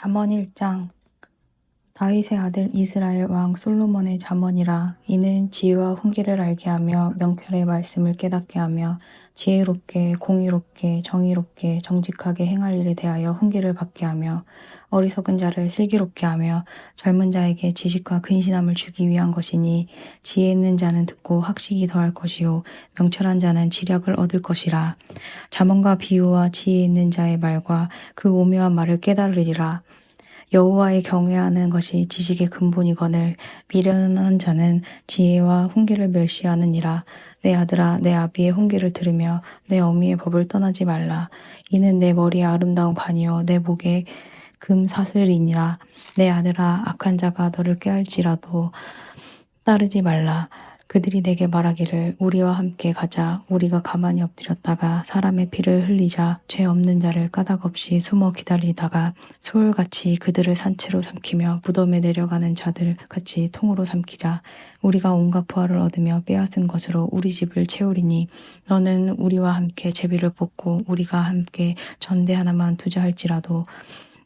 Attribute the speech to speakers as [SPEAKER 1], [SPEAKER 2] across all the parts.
[SPEAKER 1] 잠언 1장. 다윗의 아들 이스라엘 왕 솔로몬의 잠언이라. 이는 지혜와 훈계를 알게 하며 명철의 말씀을 깨닫게 하며 지혜롭게 공의롭게 정의롭게 정직하게 행할 일에 대하여 훈계를 받게 하며 어리석은 자를 슬기롭게 하며 젊은 자에게 지식과 근신함을 주기 위한 것이니, 지혜 있는 자는 듣고 학식이 더할 것이요 명철한 자는 지략을 얻을 것이라. 잠언과 비유와 지혜 있는 자의 말과 그 오묘한 말을 깨달으리라. 여호와의 경외하는 것이 지식의 근본이거늘 미련한 자는 지혜와 훈계를 멸시하느니라. 내 아들아, 내 아비의 훈계를 들으며 내 어미의 법을 떠나지 말라. 이는 내 머리에 아름다운 관이요 내 목에 금사슬이니라. 내 아들아, 악한 자가 너를 꾀할지라도 따르지 말라. 그들이 내게 말하기를 우리와 함께 가자. 우리가 가만히 엎드렸다가 사람의 피를 흘리자. 죄 없는 자를 까닭없이 숨어 기다리다가 소울같이 그들을 산채로 삼키며 무덤에 내려가는 자들 같이 통으로 삼키자. 우리가 온갖 부활을 얻으며 빼앗은 것으로 우리 집을 채우리니, 너는 우리와 함께 제비를 뽑고 우리가 함께 전대 하나만 두자 할지라도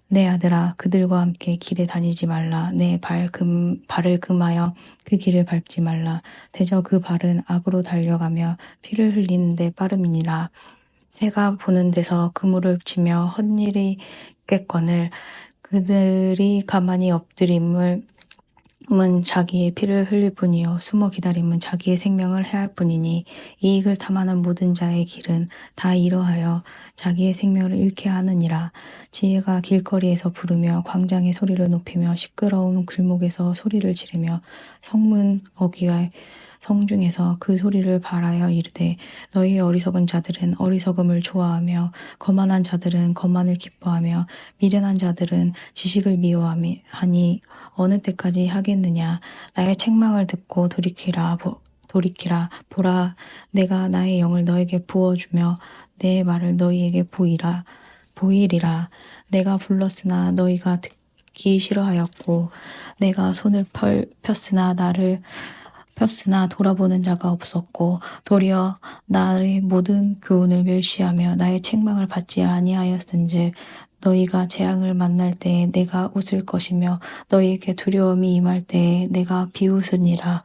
[SPEAKER 1] 내 아들아, 그들과 함께 길에 다니지 말라. 내 발을 금하여 그 길을 밟지 말라. 대저 그 발은 악으로 달려가며 피를 흘리는데 빠름이니라. 새가 보는 데서 그물을 치며 헛일이 깼거늘 그들이 가만히 엎드림은 자기의 피를 흘릴 뿐이요 숨어 기다림은 자기의 생명을 해할 뿐이니, 이익을 탐하는 모든 자의 길은 다 이러하여 자기의 생명을 잃게 하느니라. 지혜가 길거리에서 부르며 광장에 소리를 높이며 시끄러운 길목에서 소리를 지르며 성문 어귀와 성중에서 그 소리를 발하여 이르되, 너희 어리석은 자들은 어리석음을 좋아하며 거만한 자들은 거만을 기뻐하며 미련한 자들은 지식을 미워하니 어느 때까지 하겠느냐. 나의 책망을 듣고 돌이키라. 보라, 내가 나의 영을 너에게 부어주며 내 말을 너희에게 보이리라. 내가 불렀으나 너희가 듣기 싫어하였고 내가 손을 폈으나 돌아보는 자가 없었고, 도리어 나의 모든 교훈을 멸시하며 나의 책망을 받지 아니하였은즉, 너희가 재앙을 만날 때에 내가 웃을 것이며 너희에게 두려움이 임할 때에 내가 비웃으니라.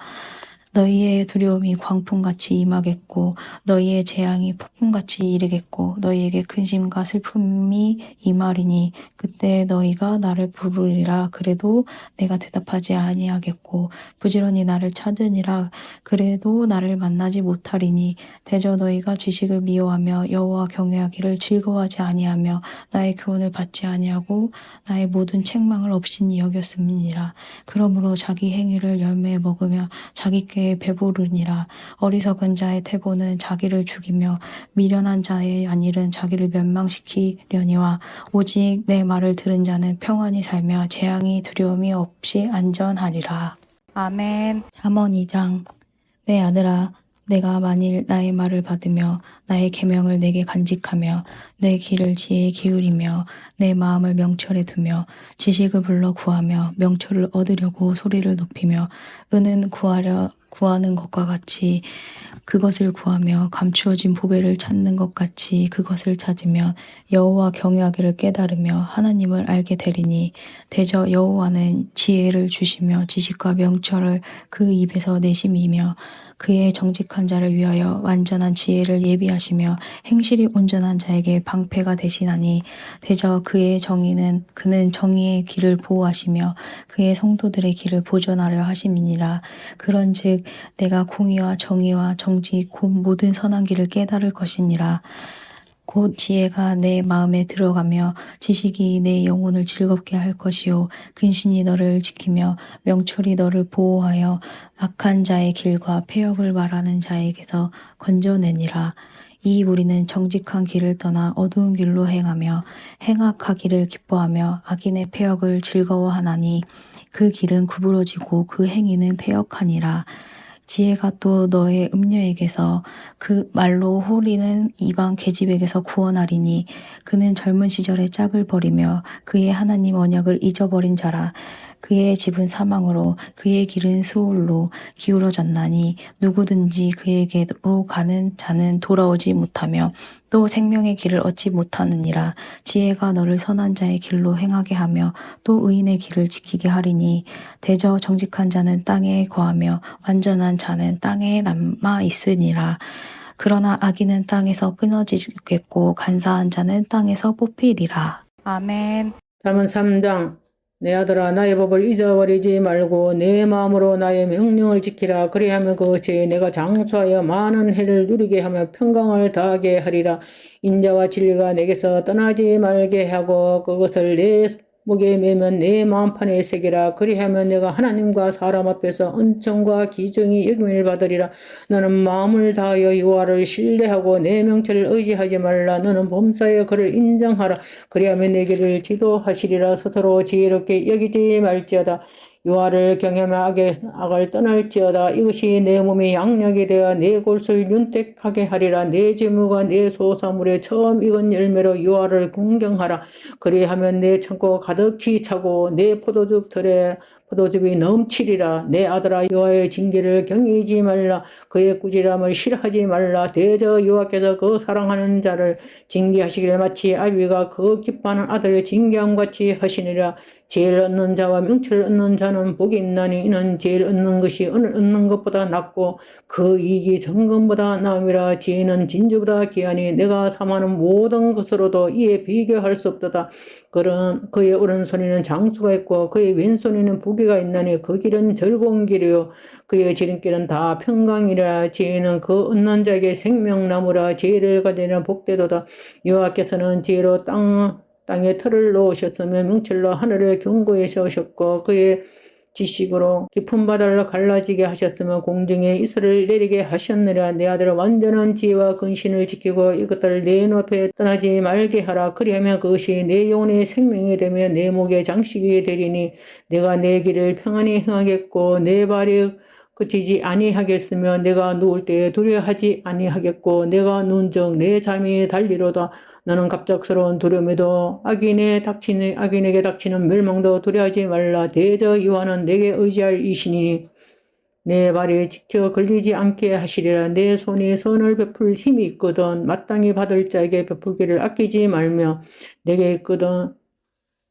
[SPEAKER 1] 너희의 두려움이 광풍같이 임하겠고 너희의 재앙이 폭풍같이 이르겠고 너희에게 근심과 슬픔이 임하리니, 그때 너희가 나를 부르리라. 그래도 내가 대답하지 아니하겠고 부지런히 나를 찾으니라. 그래도 나를 만나지 못하리니, 대저 너희가 지식을 미워하며 여호와 경외하기를 즐거워하지 아니하며 나의 교훈을 받지 아니하고 나의 모든 책망을 업신이 여겼음이니라. 그러므로 자기 행위를 열매에 먹으며 자기께 배부르니라. 어리석은 자의 태보는 자기를 죽이며 미련한 자의 안일은 자기를 멸망시키려니와, 오직 내 말을 들은 자는 평안히 살며 재앙이 두려움이 없이 안전하리라. 아멘. 잠언 2장. 내 아들아, 내가 만일 나의 말을 받으며 나의 계명을 내게 간직하며 내 귀를 지혜에 기울이며 내 마음을 명철에 두며 지식을 불러 구하며 명철을 얻으려고 소리를 높이며 은은 구하는 것과 같이 그것을 구하며 감추어진 보배를 찾는 것 같이 그것을 찾으면 여호와 경외하기를 깨달으며 하나님을 알게 되리니, 대저 여호와는 지혜를 주시며 지식과 명철을 그 입에서 내심이며 그의 정직한 자를 위하여 완전한 지혜를 예비하시며 행실이 온전한 자에게 방패가 되시나니, 대저 그는 정의의 길을 보호하시며 그의 성도들의 길을 보존하려 하심이니라. 그런즉 내가 공의와 정의와 정직 곧 모든 선한 길을 깨달을 것이니라. 곧 지혜가 내 마음에 들어가며 지식이 내 영혼을 즐겁게 할 것이요 근신이 너를 지키며 명철이 너를 보호하여 악한 자의 길과 패역을 말하는 자에게서 건져내니라. 이 무리는 정직한 길을 떠나 어두운 길로 행하며 행악하기를 기뻐하며 악인의 패역을 즐거워하나니, 그 길은 구부러지고 그 행위는 패역하니라. 지혜가 또 너의 음녀에게서 그 말로 호리는 이방 계집에게서 구원하리니, 그는 젊은 시절에 짝을 버리며 그의 하나님 언약을 잊어버린 자라. 그의 집은 사망으로 그의 길은 수올로 기울어졌나니, 누구든지 그에게로 가는 자는 돌아오지 못하며 또 생명의 길을 얻지 못하느니라. 지혜가 너를 선한 자의 길로 행하게 하며 또 의인의 길을 지키게 하리니 대저 정직한 자는 땅에 거하며 완전한 자는 땅에 남아 있으니라. 그러나 악인은 땅에서 끊어지겠고 간사한 자는 땅에서 뽑히리라. 아멘.
[SPEAKER 2] 잠언 3장. 내 아들아 나의 법을 잊어버리지 말고 내 마음으로 나의 명령을 지키라. 그리하면 그것이 내가 장수하여 많은 해를 누리게 하며 평강을 더하게 하리라. 인자와 진리가 내게서 떠나지 말게 하고 그것을 내 목에 매면 내 마음판에 새기라. 그리하면 내가 하나님과 사람 앞에서 은총과 기중이 여김을 받으리라. 너는 마음을 다하여 여호와를 신뢰하고 내 명철을 의지하지 말라. 너는 범사에 그를 인정하라. 그리하면 내 길을 지도하시리라. 스스로 지혜롭게 여기지 말지어다. 여호와를 경외하며 악을 떠날지어다. 이것이 내 몸의 양력이 되어 내 골수를 윤택하게 하리라. 내 재물과 내 소사물의 처음 익은 열매로 여호와를 궁경하라. 그리하면 내 창고 가득히 차고 내 포도즙 들에 포도즙이 넘치리라. 내 아들아 여호와의 징계를 경외하지 말라. 그의 꾸지람을 싫어하지 말라. 대저 여호와께서 그 사랑하는 자를 징계하시기를 마치 아비가 그 기뻐하는 아들을 징계함 같이 하시니라. 지혜를 얻는 자와 명철을 얻는 자는 복이 있나니 이는 지혜를 얻는 것이 은을 얻는 것보다 낫고 그 이익이 정금보다 나음이라. 지혜는 진주보다 귀하니 내가 삼하는 모든 것으로도 이에 비교할 수 없도다. 그의 오른손에는 장수가 있고 그의 왼손에는 부귀가 있나니 그 길은 즐거운 길이요 그의 지름길은 다 평강이라. 지혜는 그 얻는 자에게 생명나무라. 지혜를 가지는 복되도다. 여호와께서는 지혜로 땅에 틀을 놓으셨으며 명철로 하늘을 견고히 세우셨고 그의 지식으로 깊은 바다를 갈라지게 하셨으며 공중에 이슬을 내리게 하셨느라. 내 아들은 완전한 지혜와 근신을 지키고 이것들을 내 눈앞에 떠나지 말게 하라. 그리하면 그것이 내 영혼의 생명이 되며 내 목의 장식이 되리니 내가 내 길을 평안히 행하겠고 내 발이 그치지 아니하겠으며 내가 누울 때에 두려워하지 아니하겠고 내가 누운즉 내 잠이 달리로다. 너는 갑작스러운 두려움에도 악인에게 닥치는 멸망도 두려워하지 말라. 대저 여호와는 내게 의지할 이시니 내 발이 지켜 걸리지 않게 하시리라. 내 손이 선을 베풀 힘이 있거든 마땅히 받을 자에게 베풀기를 아끼지 말며 내게 있거든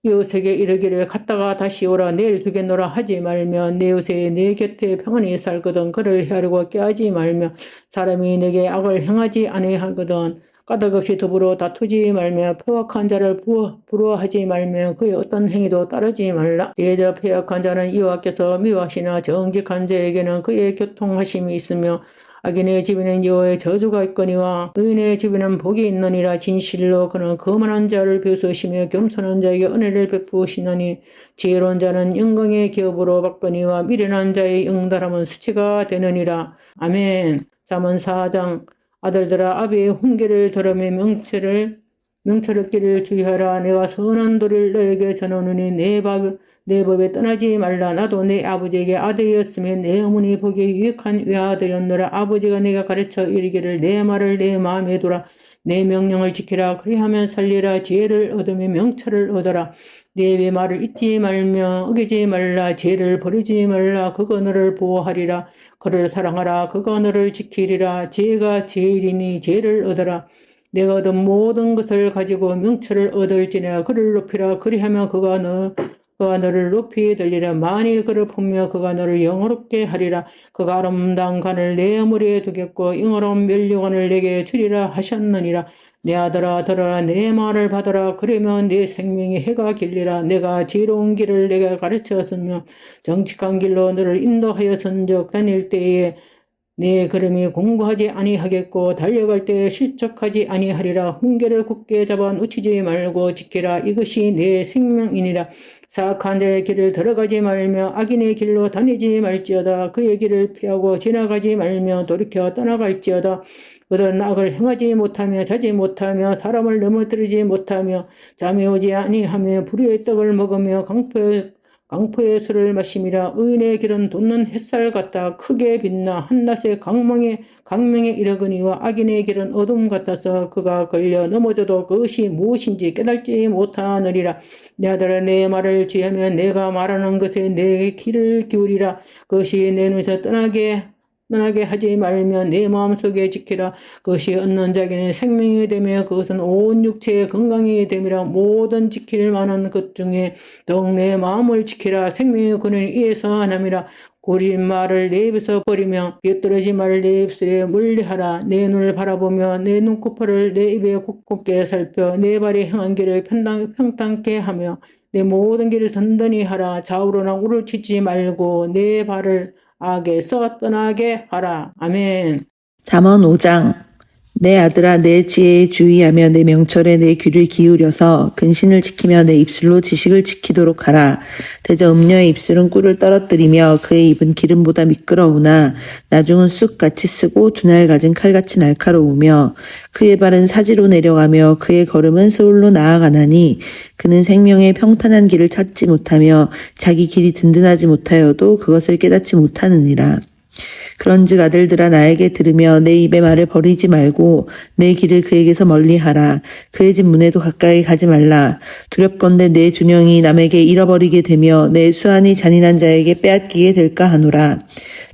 [SPEAKER 2] 이웃에게 이르기를 갔다가 다시 오라 내일 주겠노라 하지 말며 내 이웃이 내 곁에 평안히 살거든 그를 헤아리고 꾀하지 말며 사람이 내게 악을 행하지 아니하거든 까닭없이 더불어 다투지 말며 포악한 자를 부러워하지 말며 그의 어떤 행위도 따르지 말라. 대저 패역한 자는 여호와께서 미워하시나 정직한 자에게는 그의 교통하심이 있으며 악인의 집에는 여호와의 저주가 있거니와 의인의 집에는 복이 있느니라. 진실로 그는 거만한 자를 비웃으시며 겸손한 자에게 은혜를 베푸시나니 지혜로운 자는 영광의 기업으로 받거니와 미련한 자의 응달함은 수치가 되느니라. 아멘. 잠언 4장. 아들들아 아비의 훈계를 들으며 명철을 얻기를 주의하라. 내가 선한 도리를 너에게 전하노니 내 법에 떠나지 말라. 나도 내 아버지에게 아들이었으며 내 어머니 보기에 유익한 외아들이었노라. 아버지가 내가 가르쳐 이르기를 내 말을 내 마음에 두라. 내 명령을 지키라. 그리하면 살리라. 지혜를 얻으며 명철을 얻어라. 내 말을 잊지 말며 어기지 말라. 지혜를 버리지 말라. 그가 너를 보호하리라. 그를 사랑하라. 그가 너를 지키리라. 지혜가 제일이니 지혜를 얻어라. 내가 얻은 모든 것을 가지고 명철을 얻을지니라. 그를 높이라. 그리하면 그가 너를 높이 들리라. 만일 그를 품며 그가 너를 영화롭게 하리라. 그가 아름다운 간을 내 머리에 두겠고 영화로운 면류관을 내게 주리라 하셨느니라. 내 아들아 들어라. 내 말을 받아라. 그러면 내 생명이 해가 길리라. 내가 지혜로운 길을 내가 가르쳤으며 정직한 길로 너를 인도하였은즉 다닐 때에 내 걸음이 공고하지 아니하겠고 달려갈 때에 실족하지 아니하리라. 훈계를 굳게 잡아 놓치지 말고 지키라. 이것이 내 생명이니라. 사악한 자의 길을 들어가지 말며 악인의 길로 다니지 말지어다. 그의 길을 피하고 지나가지 말며 돌이켜 떠나갈지어다. 그들은 악을 행하지 못하며 자지 못하며 사람을 넘어뜨리지 못하며 잠이 오지 아니하며 불의의 떡을 먹으며 강포의 술을 마심이라. 의인의 길은 돋는 햇살 같다. 크게 빛나 한낮의 강명에 이르거니와 악인의 길은 어둠 같아서 그가 걸려 넘어져도 그것이 무엇인지 깨달지 못하느니라. 내 아들아 내 말을 주의하면 내가 말하는 것에 내 귀를 기울이라. 그것이 내 눈에서 떠나게 떠나게 하지 말며 내 마음속에 지키라. 그것이 얻는 자기는 생명이 되며 그것은 온 육체의 건강이 됨이라. 모든 지킬 만한 것 중에 더욱 내 마음을 지키라. 생명의 근원이 이에서 하남이라. 고린 말을 내 입에서 버리며 삐뚤어진 말을 내 입술에 물리하라. 내 눈을 바라보며 내 눈꺼풀을 내 입에 곱게 살펴 내 발이 행한 길을 평탄케 하며 내 모든 길을 든든히 하라. 좌우로나 우를 치지 말고 내 발을 악에서 떠나게 하라. 아멘.
[SPEAKER 3] 잠언 5장. 내 아들아 내 지혜에 주의하며 내 명철에 내 귀를 기울여서 근신을 지키며 내 입술로 지식을 지키도록 하라. 대저 음녀의 입술은 꿀을 떨어뜨리며 그의 입은 기름보다 미끄러우나 나중은 쑥같이 쓰고 두날 가진 칼같이 날카로우며 그의 발은 사지로 내려가며 그의 걸음은 서울로 나아가나니 그는 생명의 평탄한 길을 찾지 못하며 자기 길이 든든하지 못하여도 그것을 깨닫지 못하느니라. 그런즉 아들들아 나에게 들으며 내 입의 말을 버리지 말고 내 길을 그에게서 멀리하라. 그의 집 문에도 가까이 가지 말라. 두렵건대 내 준영이 남에게 잃어버리게 되며 내 수완이 잔인한 자에게 빼앗기게 될까 하노라.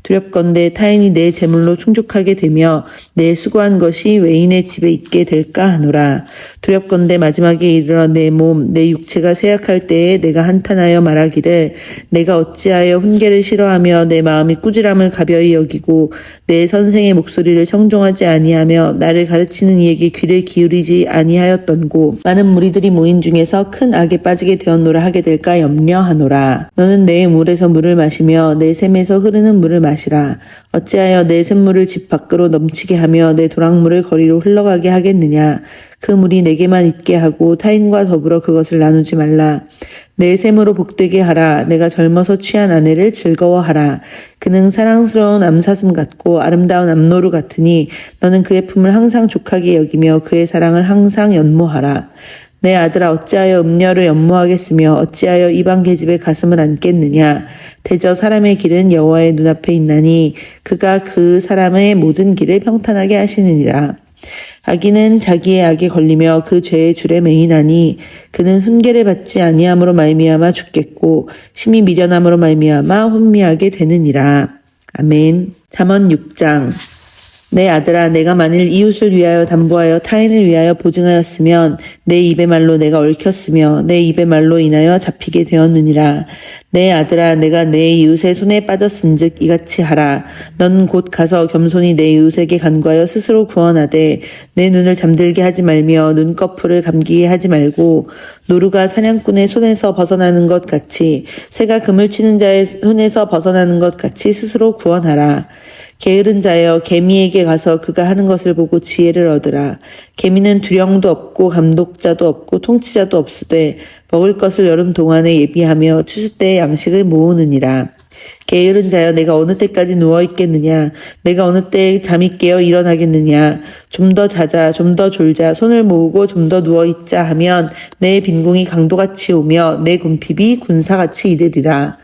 [SPEAKER 3] 두렵건대 타인이 내 재물로 충족하게 되며 내 수고한 것이 외인의 집에 있게 될까 하노라. 두렵건대 마지막에 이르러 내 몸, 내 육체가 쇠약할 때에 내가 한탄하여 말하기를 내가 어찌하여 훈계를 싫어하며 내 마음이 꾸지람을 가벼이 여기고 내 선생의 목소리를 청종하지 아니하며 나를 가르치는 이에게 귀를 기울이지 아니하였던고 많은 무리들이 모인 중에서 큰 악에 빠지게 되었노라 하게 될까 염려하노라. 너는 내 물에서 물을 마시며 내 샘에서 흐르는 물을 마시라. 어찌하여 내 샘물을 집 밖으로 넘치게 하며 내 도랑물을 거리로 흘러가게 하겠느냐. 그 물이 내게만 있게 하고 타인과 더불어 그것을 나누지 말라. 내 샘으로 복되게 하라. 내가 젊어서 취한 아내를 즐거워하라. 그는 사랑스러운 암사슴 같고 아름다운 암노루 같으니 너는 그의 품을 항상 족하게 여기며 그의 사랑을 항상 연모하라. 내 아들아 어찌하여 음녀를 연모하겠으며 어찌하여 이방 계집의 가슴을 안겠느냐. 대저 사람의 길은 여호와의 눈앞에 있나니 그가 그 사람의 모든 길을 평탄하게 하시느니라. 악인은 자기의 악에 걸리며 그 죄의 줄에 매이나니 그는 훈계를 받지 아니함으로 말미암아 죽겠고 심히 미련함으로 말미암아 혼미하게 되느니라. 아멘. 잠언 6장. 내 아들아 내가 만일 이웃을 위하여 담보하여 타인을 위하여 보증하였으면 내 입의 말로 내가 얽혔으며 내 입의 말로 인하여 잡히게 되었느니라. 내 아들아 내가 내 이웃의 손에 빠졌은즉 이같이 하라. 넌 곧 가서 겸손히 내 이웃에게 간구하여 스스로 구원하되 내 눈을 잠들게 하지 말며 눈꺼풀을 감기게 하지 말고 노루가 사냥꾼의 손에서 벗어나는 것 같이 새가 그물 치는 자의 손에서 벗어나는 것 같이 스스로 구원하라. 게으른 자여 개미에게 가서 그가 하는 것을 보고 지혜를 얻으라. 개미는 두령도 없고 감독자도 없고 통치자도 없으되 먹을 것을 여름 동안에 예비하며 추수 때에 양식을 모으느니라. 게으른 자여 내가 어느 때까지 누워있겠느냐. 내가 어느 때에 잠이 깨어 일어나겠느냐. 좀 더 자자 좀 더 졸자 손을 모으고 좀 더 누워있자 하면 내 빈궁이 강도같이 오며 내 궁핍이 군사같이 이르리라.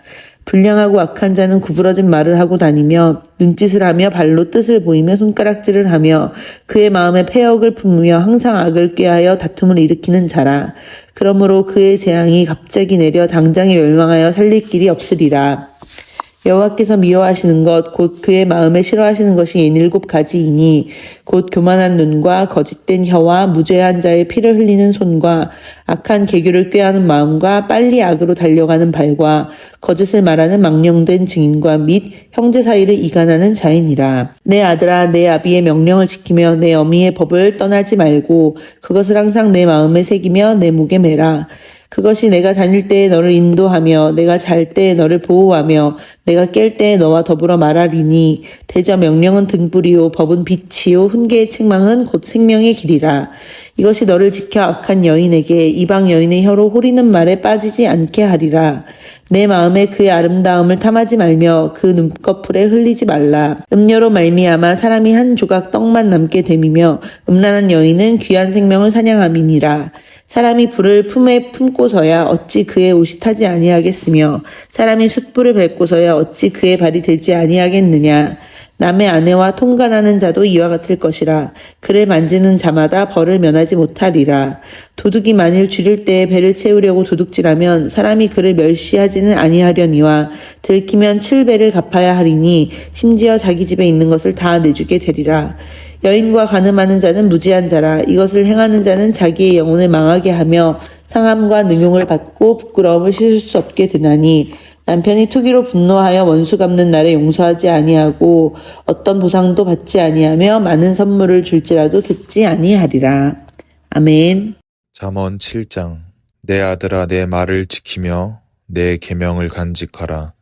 [SPEAKER 3] 불량하고 악한 자는 구부러진 말을 하고 다니며 눈짓을 하며 발로 뜻을 보이며 손가락질을 하며 그의 마음에 패역을 품으며 항상 악을 꾀하여 다툼을 일으키는 자라. 그러므로 그의 재앙이 갑자기 내려 당장에 멸망하여 살릴 길이 없으리라. 여호와께서 미워하시는 것 곧 그의 마음에 싫어하시는 것이 7가지이니 곧 교만한 눈과 거짓된 혀와 무죄한 자의 피를 흘리는 손과 악한 계교를 꾀하는 마음과 빨리 악으로 달려가는 발과 거짓을 말하는 망령된 증인과 및 형제 사이를 이간하는 자이니라. 내 아들아 내 아비의 명령을 지키며 내 어미의 법을 떠나지 말고 그것을 항상 내 마음에 새기며 내 목에 매라. 그것이 내가 다닐 때에 너를 인도하며 내가 잘 때에 너를 보호하며 내가 깰 때에 너와 더불어 말하리니 대저 명령은 등불이요 법은 빛이요 훈계의 책망은 곧 생명의 길이라. 이것이 너를 지켜 악한 여인에게 이방 여인의 혀로 호리는 말에 빠지지 않게 하리라. 내 마음에 그의 아름다움을 탐하지 말며 그 눈꺼풀에 흘리지 말라. 음녀로 말미암아 사람이 한 조각 떡만 남게 됨이며 음란한 여인은 귀한 생명을 사냥함이니라. 사람이 불을 품에 품고서야 어찌 그의 옷이 타지 아니하겠으며 사람이 숯불을 밟고서야 어찌 그의 발이 되지 아니하겠느냐. 남의 아내와 통간하는 자도 이와 같을 것이라. 그를 만지는 자마다 벌을 면하지 못하리라. 도둑이 만일 줄일 때에 배를 채우려고 도둑질하면 사람이 그를 멸시하지는 아니하려니와 들키면 7배를 갚아야 하리니 심지어 자기 집에 있는 것을 다 내주게 되리라. 여인과 간음하는 자는 무지한 자라. 이것을 행하는 자는 자기의 영혼을 망하게 하며 상함과 능욕을 받고 부끄러움을 씻을 수 없게 되나니 남편이 투기로 분노하여 원수 갚는 날에 용서하지 아니하고 어떤 보상도 받지 아니하며 많은 선물을 줄지라도 듣지 아니하리라. 아멘.
[SPEAKER 4] 잠언 7장. 내 아들아, 내 말을 지키며 내 계명을 간직하라.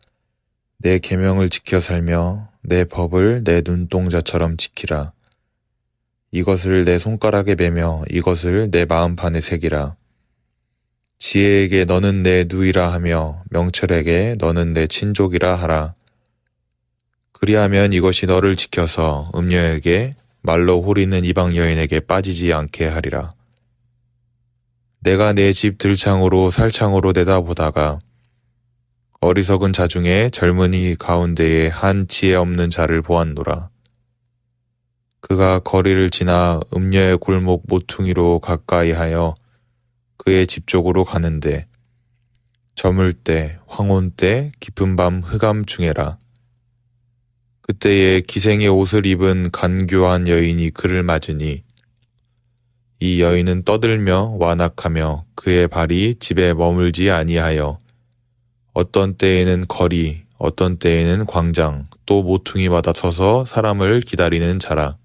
[SPEAKER 4] 내 계명을 지켜 살며 내 법을 내 눈동자처럼 지키라. 이것을 내 손가락에 매며 이것을 내 마음판에 새기라. 지혜에게 너는 내 누이라 하며 명철에게 너는 내 친족이라 하라. 그리하면 이것이 너를 지켜서 음녀에게 말로 호리는 이방 여인에게 빠지지 않게 하리라. 내가 내 집 들창으로 살창으로 내다보다가 어리석은 자 중에 젊은이 가운데에 한 지혜 없는 자를 보았노라. 그가 거리를 지나 음녀의 골목 모퉁이로 가까이 하여 그의 집 쪽으로 가는데 저물 때, 황혼 때, 깊은 밤 흑암 중에라. 그때에 기생의 옷을 입은 간교한 여인이 그를 맞으니 이 여인은 떠들며 완악하며 그의 발이 집에 머물지 아니하여 어떤 때에는 거리, 어떤 때에는 광장, 또 모퉁이마다 서서 사람을 기다리는 자라.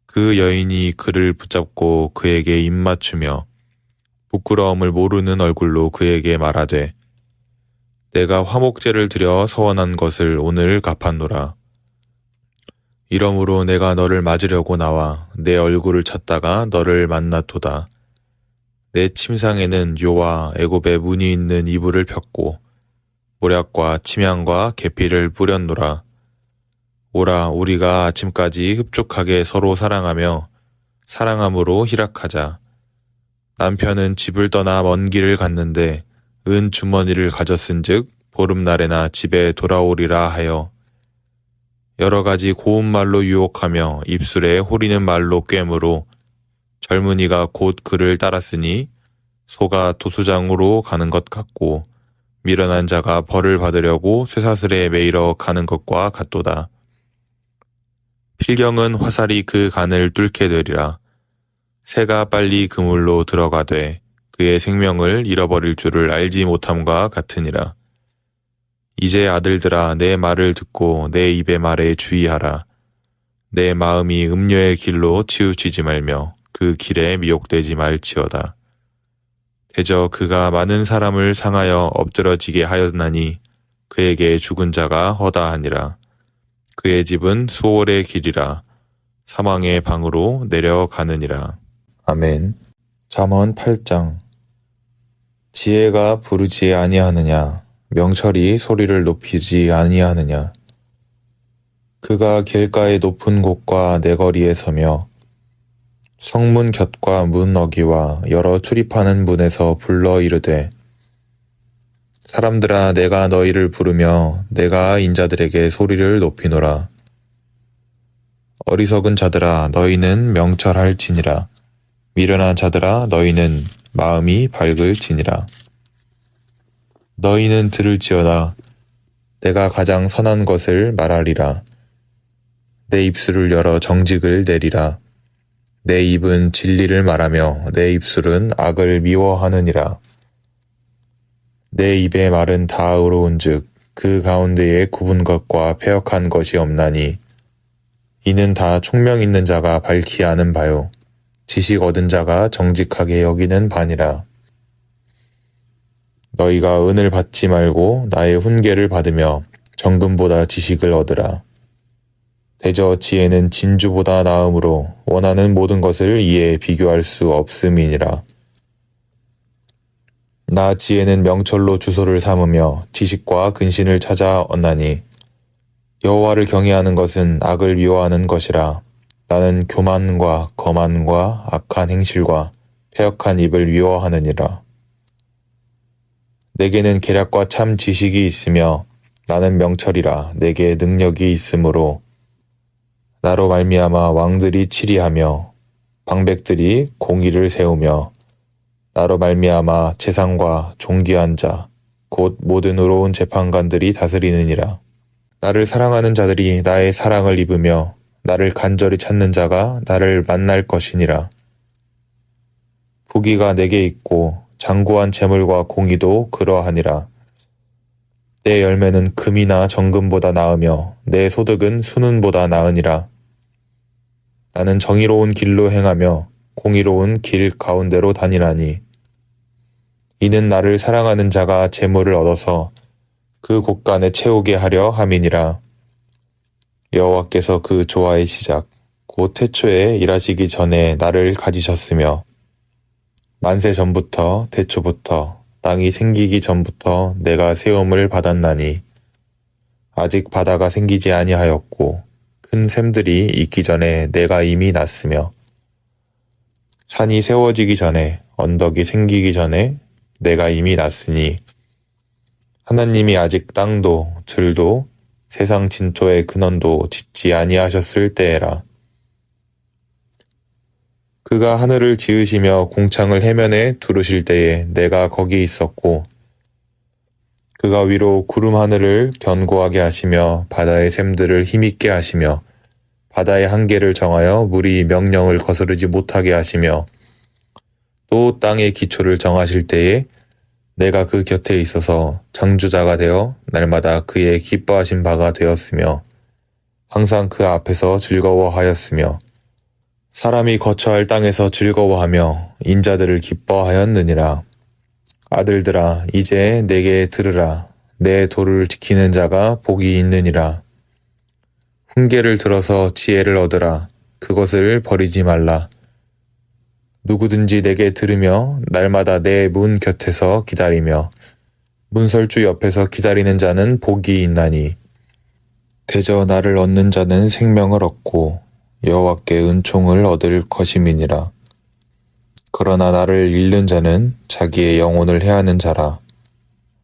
[SPEAKER 4] 그 여인이 그를 붙잡고 그에게 입맞추며 부끄러움을 모르는 얼굴로 그에게 말하되 내가 화목제를 드려 서원한 것을 오늘 갚았노라. 이러므로 내가 너를 맞으려고 나와 내 얼굴을 찾다가 너를 만났도다. 내 침상에는 요와 애굽의 문이 있는 이불을 폈고 모략과 침향과 계피를 뿌렸노라. 오라, 우리가 아침까지 흡족하게 서로 사랑하며 사랑함으로 희락하자. 남편은 집을 떠나 먼 길을 갔는데 은 주머니를 가졌은즉 보름날에나 집에 돌아오리라 하여 여러 가지 고운 말로 유혹하며 입술에 호리는 말로 꿰므로 젊은이가 곧 그를 따랐으니 소가 도수장으로 가는 것 같고 미련한 자가 벌을 받으려고 쇠사슬에 매이러 가는 것과 같도다. 필경은 화살이 그 간을 뚫게 되리라. 새가 빨리 그물로 들어가되 그의 생명을 잃어버릴 줄을 알지 못함과 같으니라. 이제 아들들아, 내 말을 듣고 내 입의 말에 주의하라. 내 마음이 음녀의 길로 치우치지 말며 그 길에 미혹되지 말지어다. 대저 그가 많은 사람을 상하여 엎드러지게 하였나니 그에게 죽은 자가 허다하니라. 그의 집은 수월의 길이라 사망의 방으로 내려가느니라. 아멘. 잠언 8장. 지혜가 부르지 아니하느냐, 명철이 소리를 높이지 아니하느냐. 그가 길가의 높은 곳과 내거리에 서며 성문 곁과 문 어기와 여러 출입하는 문에서 불러 이르되 사람들아, 내가 너희를 부르며 내가 인자들에게 소리를 높이노라. 어리석은 자들아, 너희는 명철할지니라. 미련한 자들아, 너희는 마음이 밝을지니라. 너희는 들을지어다. 내가 가장 선한 것을 말하리라. 내 입술을 열어 정직을 내리라. 내 입은 진리를 말하며 내 입술은 악을 미워하느니라. 내 입의 말은 다 의로운즉 그 가운데에 굽은 것과 패역한 것이 없나니 이는 다 총명 있는 자가 밝히 아는 바요 지식 얻은 자가 정직하게 여기는 바니라. 너희가 은을 받지 말고 나의 훈계를 받으며 정금보다 지식을 얻으라. 대저 지혜는 진주보다 나음으로 원하는 모든 것을 이에 비교할 수 없음이니라. 나 지혜는 명철로 주소를 삼으며 지식과 근신을 찾아 얻나니 여호와를 경외하는 것은 악을 미워하는 것이라. 나는 교만과 거만과 악한 행실과 패역한 입을 미워하느니라. 내게는 계략과 참 지식이 있으며 나는 명철이라 내게 능력이 있으므로 나로 말미암아 왕들이 치리하며 방백들이 공의를 세우며 나로 말미암아 재상과 존귀한 자 곧 모든 의로운 재판관들이 다스리느니라. 나를 사랑하는 자들이 나의 사랑을 입으며 나를 간절히 찾는 자가 나를 만날 것이니라. 부귀가 내게 있고 장구한 재물과 공의도 그러하니라. 내 열매는 금이나 정금보다 나으며 내 소득은 순은보다 나으니라. 나는 정의로운 길로 행하며 공의로운 길 가운데로 다니나니 이는 나를 사랑하는 자가 재물을 얻어서 그 곳간에 채우게 하려 함이니라. 여호와께서 그 조화의 시작 곧 태초에 일하시기 전에 나를 가지셨으며 만세 전부터 태초부터 땅이 생기기 전부터 내가 세움을 받았나니 아직 바다가 생기지 아니하였고 큰 샘들이 있기 전에 내가 이미 났으며 산이 세워지기 전에 언덕이 생기기 전에 내가 이미 났으니 하나님이 아직 땅도 들도 세상 진토의 근원도 짓지 아니하셨을 때에라. 그가 하늘을 지으시며 공창을 해면에 두르실 때에 내가 거기 있었고 그가 위로 구름 하늘을 견고하게 하시며 바다의 샘들을 힘있게 하시며 바다의 한계를 정하여 물이 명령을 거스르지 못하게 하시며 또 땅의 기초를 정하실 때에 내가 그 곁에 있어서 창조자가 되어 날마다 그의 기뻐하신 바가 되었으며 항상 그 앞에서 즐거워하였으며 사람이 거처할 땅에서 즐거워하며 인자들을 기뻐하였느니라. 아들들아 이제 내게 들으라. 내 도를 지키는 자가 복이 있느니라. 훈계를 들어서 지혜를 얻으라. 그것을 버리지 말라. 누구든지 내게 들으며 날마다 내 문 곁에서 기다리며 문설주 옆에서 기다리는 자는 복이 있나니 대저 나를 얻는 자는 생명을 얻고 여호와께 은총을 얻을 것임이니라. 그러나 나를 잃는 자는 자기의 영혼을 해하는 자라.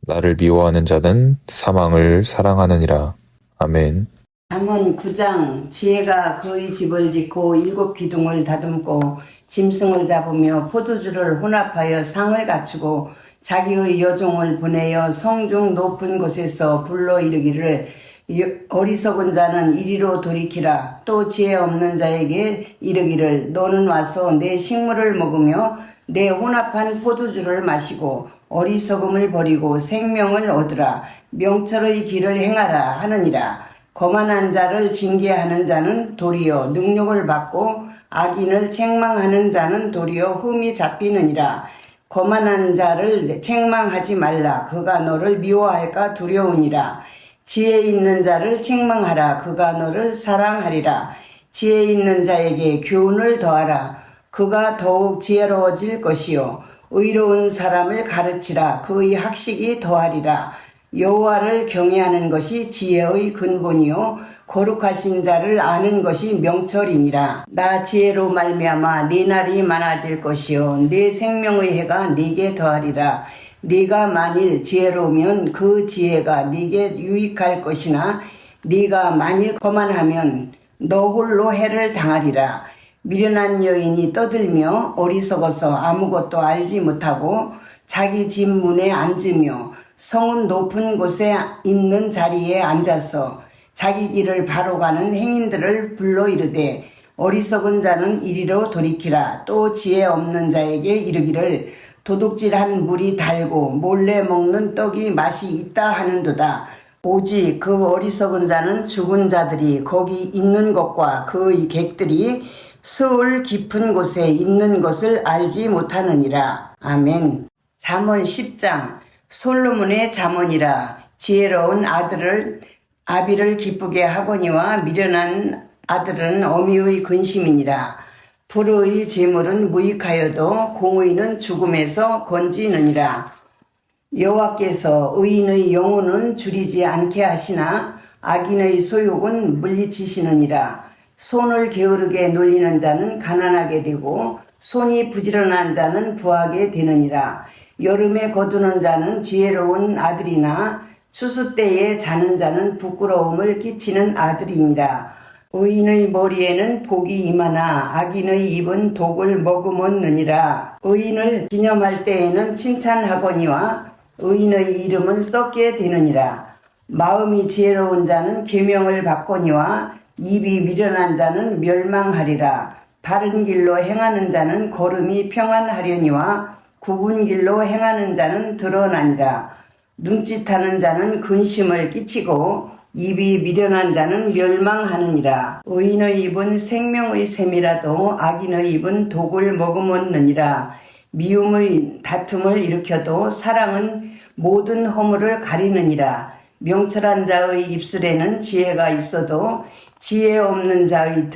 [SPEAKER 4] 나를 미워하는 자는 사망을 사랑하느니라. 아멘.
[SPEAKER 5] 잠언 9장 지혜가 그의 집을 짓고 7 기둥을 다듬고 짐승을 잡으며 포도주를 혼합하여 상을 갖추고 자기의 여종을 보내어 성중 높은 곳에서 불러 이르기를 어리석은 자는 이리로 돌이키라. 또 지혜 없는 자에게 이르기를 너는 와서 내 식물을 먹으며 내 혼합한 포도주를 마시고 어리석음을 버리고 생명을 얻으라. 명철의 길을 행하라 하느니라. 거만한 자를 징계하는 자는 도리어 능욕을 받고 악인을 책망하는 자는 도리어 흠이 잡히느니라. 거만한 자를 책망하지 말라. 그가 너를 미워할까 두려우니라. 지혜 있는 자를 책망하라. 그가 너를 사랑하리라. 지혜 있는 자에게 교훈을 더하라. 그가 더욱 지혜로워질 것이요 의로운 사람을 가르치라. 그의 학식이 더하리라. 여호와를 경외하는 것이 지혜의 근본이요 거룩하신 자를 아는 것이 명철이니라. 나 지혜로 말미암아 네 날이 많아질 것이요 네 생명의 해가 네게 더하리라. 네가 만일 지혜로우면 그 지혜가 네게 유익할 것이나 네가 만일 거만하면 너 홀로 해를 당하리라. 미련한 여인이 떠들며 어리석어서 아무것도 알지 못하고 자기 집 문에 앉으며 성은 높은 곳에 있는 자리에 앉아서 자기 길을 바로 가는 행인들을 불러 이르되 어리석은 자는 이리로 돌이키라. 또 지혜 없는 자에게 이르기를 도둑질한 물이 달고 몰래 먹는 떡이 맛이 있다 하는도다. 오직 그 어리석은 자는 죽은 자들이 거기 있는 것과 그의 객들이 스울 깊은 곳에 있는 것을 알지 못하느니라. 아멘. 잠언 10장 솔로몬의 잠언이라. 지혜로운 아비를 기쁘게 하거니와 미련한 아들은 어미의 근심이니라. 불의 재물은 무익하여도 공의는 죽음에서 건지느니라. 여호와께서 의인의 영혼은 줄이지 않게 하시나 악인의 소욕은 물리치시느니라. 손을 게으르게 놀리는 자는 가난하게 되고 손이 부지런한 자는 부하게 되느니라. 여름에 거두는 자는 지혜로운 아들이나 추수 때에 자는 자는 부끄러움을 끼치는 아들이니라. 의인의 머리에는 복이 임하나 악인의 입은 독을 머금었느니라. 의인을 기념할 때에는 칭찬하거니와 의인의 이름은 썩게 되느니라. 마음이 지혜로운 자는 계명을 받거니와 입이 미련한 자는 멸망하리라. 바른 길로 행하는 자는 걸음이 평안하려니와 굽은 길로 행하는 자는 드러나니라. 눈짓하는 자는 근심을 끼치고 입이 미련한 자는 멸망하느니라. 의인의 입은 생명의 샘이라도 악인의 입은 독을 머금었느니라. 미움의 다툼을 일으켜도 사랑은 모든 허물을 가리느니라. 명철한 자의 입술에는 지혜가 있어도 지혜 없는 자의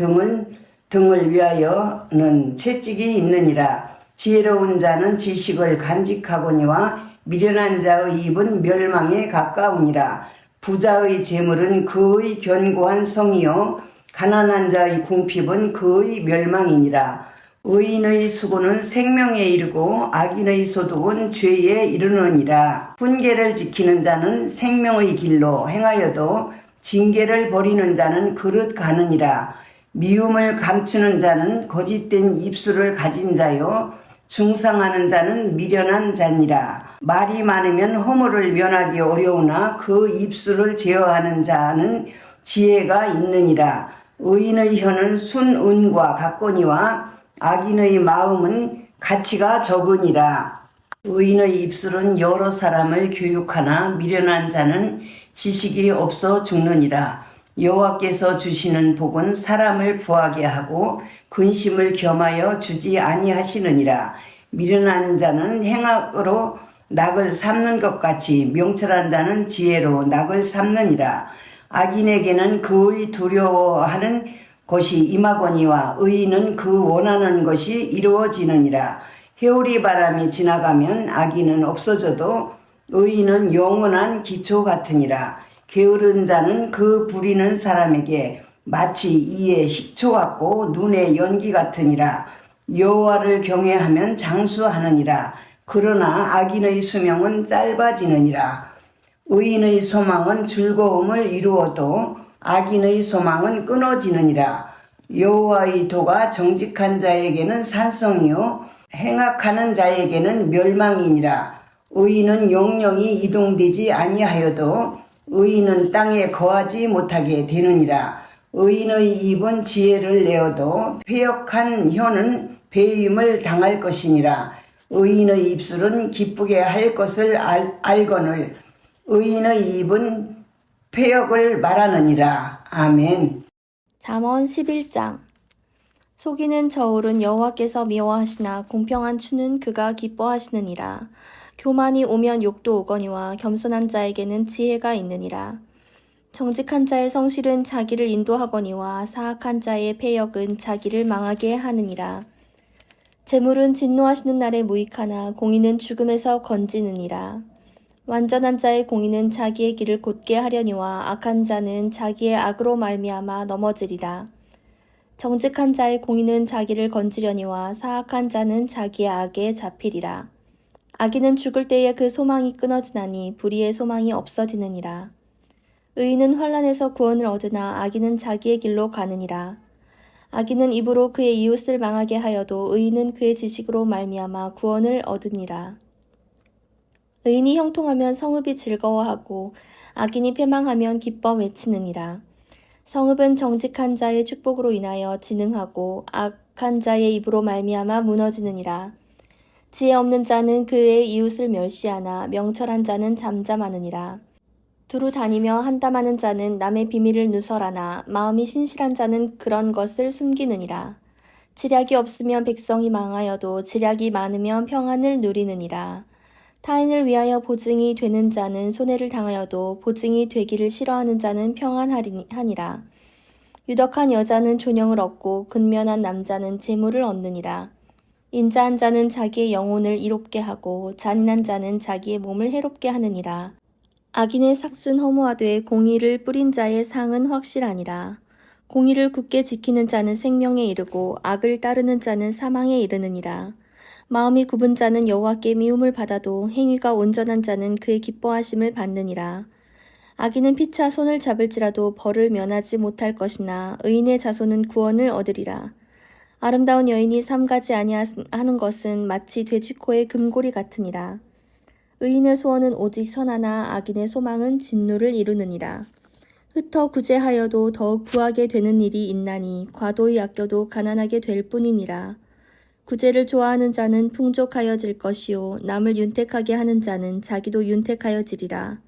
[SPEAKER 5] 등을 위하여는 채찍이 있느니라. 지혜로운 자는 지식을 간직하거니와 미련한 자의 입은 멸망에 가까우니라. 부자의 재물은 그의 견고한 성이요 가난한 자의 궁핍은 그의 멸망이니라. 의인의 수고는 생명에 이르고 악인의 소득은 죄에 이르느니라. 훈계를 지키는 자는 생명의 길로 행하여도 징계를 버리는 자는 그릇 가느니라. 미움을 감추는 자는 거짓된 입술을 가진 자요 중상하는 자는 미련한 자니라. 말이 많으면 허물을 면하기 어려우나 그 입술을 제어하는 자는 지혜가 있느니라. 의인의 혀는 순은과 같거니와 악인의 마음은 가치가 적으니라. 의인의 입술은 여러 사람을 교육하나 미련한 자는 지식이 없어 죽느니라. 여호와께서 주시는 복은 사람을 부하게 하고 근심을 겸하여 주지 아니하시느니라. 미련한 자는 행악으로 낙을 삼는 것 같이 명철한 자는 지혜로 낙을 삼느니라. 악인에게는 그의 두려워하는 것이 임하거니와 의인은 그 원하는 것이 이루어지느니라. 해오리 바람이 지나가면 악인은 없어져도 의인은 영원한 기초 같으니라. 게으른 자는 그 부리는 사람에게 마치 이의 식초 같고 눈의 연기 같으니라. 여호와를 경외하면 장수하느니라. 그러나 악인의 수명은 짧아지느니라. 의인의 소망은 즐거움을 이루어도 악인의 소망은 끊어지느니라. 여호와의 도가 정직한 자에게는 산성이요 행악하는 자에게는 멸망이니라. 의인은 영영이 이동되지 아니하여도 의인은 땅에 거하지 못하게 되느니라. 의인의 입은 지혜를 내어도 패역한 혀는 배임을 당할 것이니라. 의인의 입술은 기쁘게 할 것을 알거늘 의인의 입은 패역을 말하느니라. 아멘.
[SPEAKER 6] 잠언 11장. 속이는 저울은 여호와께서 미워하시나 공평한 추는 그가 기뻐하시느니라. 교만이 오면 욕도 오거니와 겸손한 자에게는 지혜가 있느니라. 정직한 자의 성실은 자기를 인도하거니와 사악한 자의 패역은 자기를 망하게 하느니라. 재물은 진노하시는 날에 무익하나 공의는 죽음에서 건지느니라. 완전한 자의 공의는 자기의 길을 곧게 하려니와 악한 자는 자기의 악으로 말미암아 넘어지리라. 정직한 자의 공의는 자기를 건지려니와 사악한 자는 자기의 악에 잡히리라. 악인은 죽을 때에 그 소망이 끊어지나니 불의의 소망이 없어지느니라. 의인은 환난에서 구원을 얻으나 악인은 자기의 길로 가느니라. 악인은 입으로 그의 이웃을 망하게 하여도 의인은 그의 지식으로 말미암아 구원을 얻으니라. 의인이 형통하면 성읍이 즐거워하고 악인이 패망하면 기뻐 외치느니라. 성읍은 정직한 자의 축복으로 인하여 진흥하고 악한 자의 입으로 말미암아 무너지느니라. 지혜 없는 자는 그의 이웃을 멸시하나 명철한 자는 잠잠하느니라. 두루 다니며 한담하는 자는 남의 비밀을 누설하나 마음이 신실한 자는 그런 것을 숨기느니라. 지략이 없으면 백성이 망하여도 지략이 많으면 평안을 누리느니라. 타인을 위하여 보증이 되는 자는 손해를 당하여도 보증이 되기를 싫어하는 자는 평안하니라. 유덕한 여자는 존영을 얻고 근면한 남자는 재물을 얻느니라. 인자한 자는 자기의 영혼을 이롭게 하고 잔인한 자는 자기의 몸을 해롭게 하느니라. 악인의 삭은 허무하되 공의를 뿌린 자의 상은 확실하니라. 공의를 굳게 지키는 자는 생명에 이르고 악을 따르는 자는 사망에 이르느니라. 마음이 굽은 자는 여호와께 미움을 받아도 행위가 온전한 자는 그의 기뻐하심을 받느니라. 악인은 피차 손을 잡을지라도 벌을 면하지 못할 것이나 의인의 자손은 구원을 얻으리라. 아름다운 여인이 삼가지 아니하는 것은 마치 돼지코의 금고리 같으니라. 의인의 소원은 오직 선하나 악인의 소망은 진노를 이루느니라. 흩어 구제하여도 더욱 부하게 되는 일이 있나니 과도히 아껴도 가난하게 될 뿐이니라. 구제를 좋아하는 자는 풍족하여질 것이요 남을 윤택하게 하는 자는 자기도 윤택하여지리라.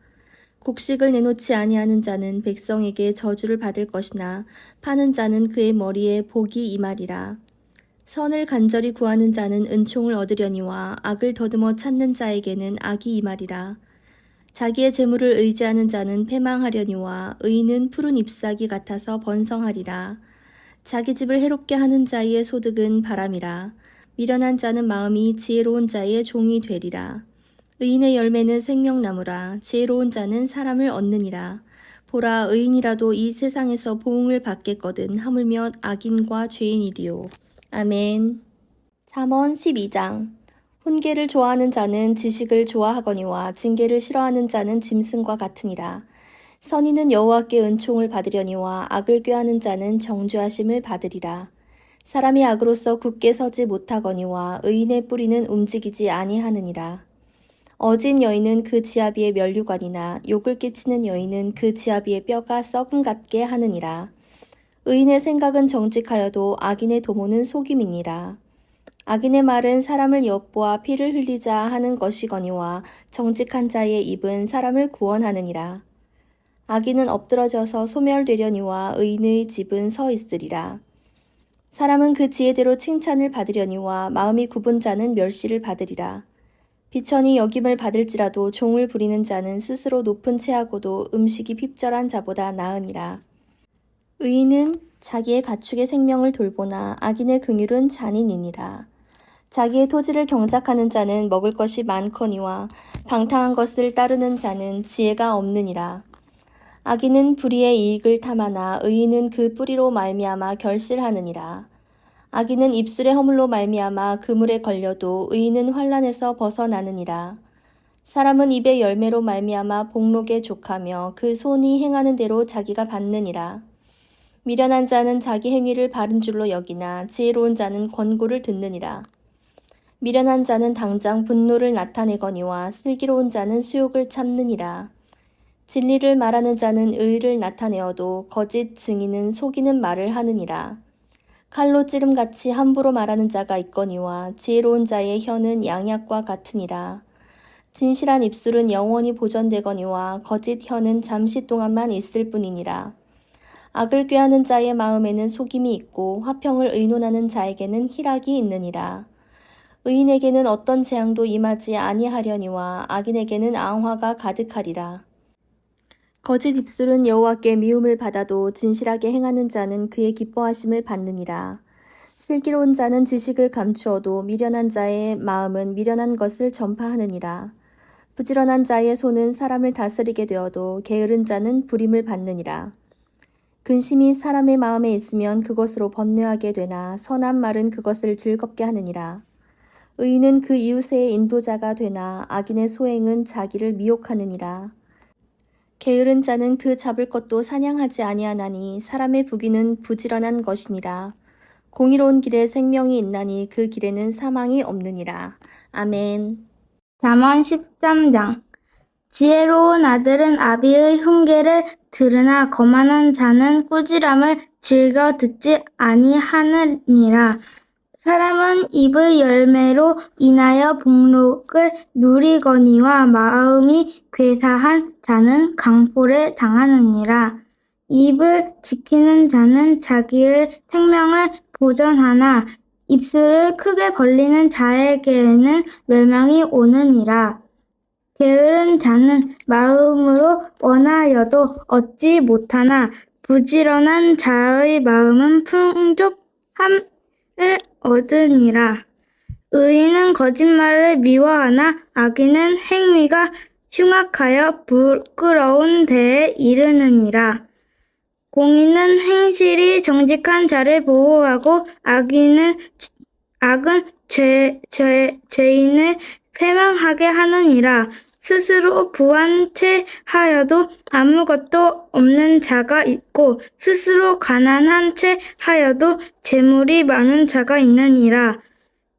[SPEAKER 6] 곡식을 내놓지 아니하는 자는 백성에게 저주를 받을 것이나 파는 자는 그의 머리에 복이 임하리라. 선을 간절히 구하는 자는 은총을 얻으려니와 악을 더듬어 찾는 자에게는 악이 임하리라. 자기의 재물을 의지하는 자는 패망하려니와 의인은 푸른 잎사귀 같아서 번성하리라. 자기 집을 해롭게 하는 자의 소득은 바람이라. 미련한 자는 마음이 지혜로운 자의 종이 되리라. 의인의 열매는 생명나무라. 지혜로운 자는 사람을 얻느니라. 보라, 의인이라도 이 세상에서 보응을 받겠거든 하물며 악인과 죄인이리요. 아멘. 잠언 12장. 훈계를 좋아하는 자는 지식을 좋아하거니와 징계를 싫어하는 자는 짐승과 같으니라. 선인은 여호와께 은총을 받으려니와 악을 꾀하는 자는 정죄하심을 받으리라. 사람이 악으로서 굳게 서지 못하거니와 의인의 뿌리는 움직이지 아니하느니라. 어진 여인은 그 지아비의 면류관이나 욕을 끼치는 여인은 그 지아비의 뼈가 썩음 같게 하느니라. 의인의 생각은 정직하여도 악인의 도모는 속임이니라. 악인의 말은 사람을 엿보아 피를 흘리자 하는 것이거니와 정직한 자의 입은 사람을 구원하느니라. 악인은 엎드러져서 소멸되려니와 의인의 집은 서 있으리라. 사람은 그 지혜대로 칭찬을 받으려니와 마음이 굽은 자는 멸시를 받으리라. 비천이 여김을 받을지라도 종을 부리는 자는 스스로 높은 채하고도 음식이 핍절한 자보다 나으니라. 의인은 자기의 가축의 생명을 돌보나 악인의 긍휼은 잔인이니라. 자기의 토지를 경작하는 자는 먹을 것이 많거니와 방탕한 것을 따르는 자는 지혜가 없느니라. 악인은 불의의 이익을 탐하나 의인은 그 뿌리로 말미암아 결실하느니라. 악인은 입술의 허물로 말미암아 그물에 걸려도 의인은 환난에서 벗어나느니라. 사람은 입의 열매로 말미암아 복록에 족하며 그 손이 행하는 대로 자기가 받느니라. 미련한 자는 자기 행위를 바른 줄로 여기나 지혜로운 자는 권고를 듣느니라. 미련한 자는 당장 분노를 나타내거니와 슬기로운 자는 수욕을 참느니라. 진리를 말하는 자는 의를 나타내어도 거짓 증인은 속이는 말을 하느니라. 칼로 찌름같이 함부로 말하는 자가 있거니와 지혜로운 자의 혀는 양약과 같으니라. 진실한 입술은 영원히 보존되거니와 거짓 혀는 잠시 동안만 있을 뿐이니라. 악을 꾀하는 자의 마음에는 속임이 있고 화평을 의논하는 자에게는 희락이 있느니라. 의인에게는 어떤 재앙도 임하지 아니하려니와 악인에게는 앙화가 가득하리라. 거짓 입술은 여호와께 미움을 받아도 진실하게 행하는 자는 그의 기뻐하심을 받느니라. 슬기로운 자는 지식을 감추어도 미련한 자의 마음은 미련한 것을 전파하느니라. 부지런한 자의 손은 사람을 다스리게 되어도 게으른 자는 부림을 받느니라. 근심이 사람의 마음에 있으면 그것으로 번뇌하게 되나 선한 말은 그것을 즐겁게 하느니라. 의인은 그 이웃의 인도자가 되나 악인의 소행은 자기를 미혹하느니라. 게으른 자는 그 잡을 것도 사냥하지 아니하나니 사람의 부귀는 부지런한 것이니라. 공의로운 길에 생명이 있나니 그 길에는 사망이 없느니라. 아멘.
[SPEAKER 7] 잠언 13장. 지혜로운 아들은 아비의 훈계를 들으나 거만한 자는 꾸지람을 즐겨 듣지 아니하느니라. 사람은 입의 열매로 인하여 복록을 누리거니와 마음이 괴사한 자는 강포를 당하느니라. 입을 지키는 자는 자기의 생명을 보전하나 입술을 크게 벌리는 자에게는 멸망이 오느니라. 게으른 자는 마음으로 원하여도 얻지 못하나 부지런한 자의 마음은 풍족함을 얻으니라. 의인은 거짓말을 미워하나 악인은 행위가 흉악하여 부끄러운 데에 이르느니라. 공의는 행실이 정직한 자를 보호하고 악은 죄인을 패망하게 하느니라. 스스로 부한 채 하여도 아무것도 없는 자가 있고 스스로 가난한 채 하여도 재물이 많은 자가 있느니라.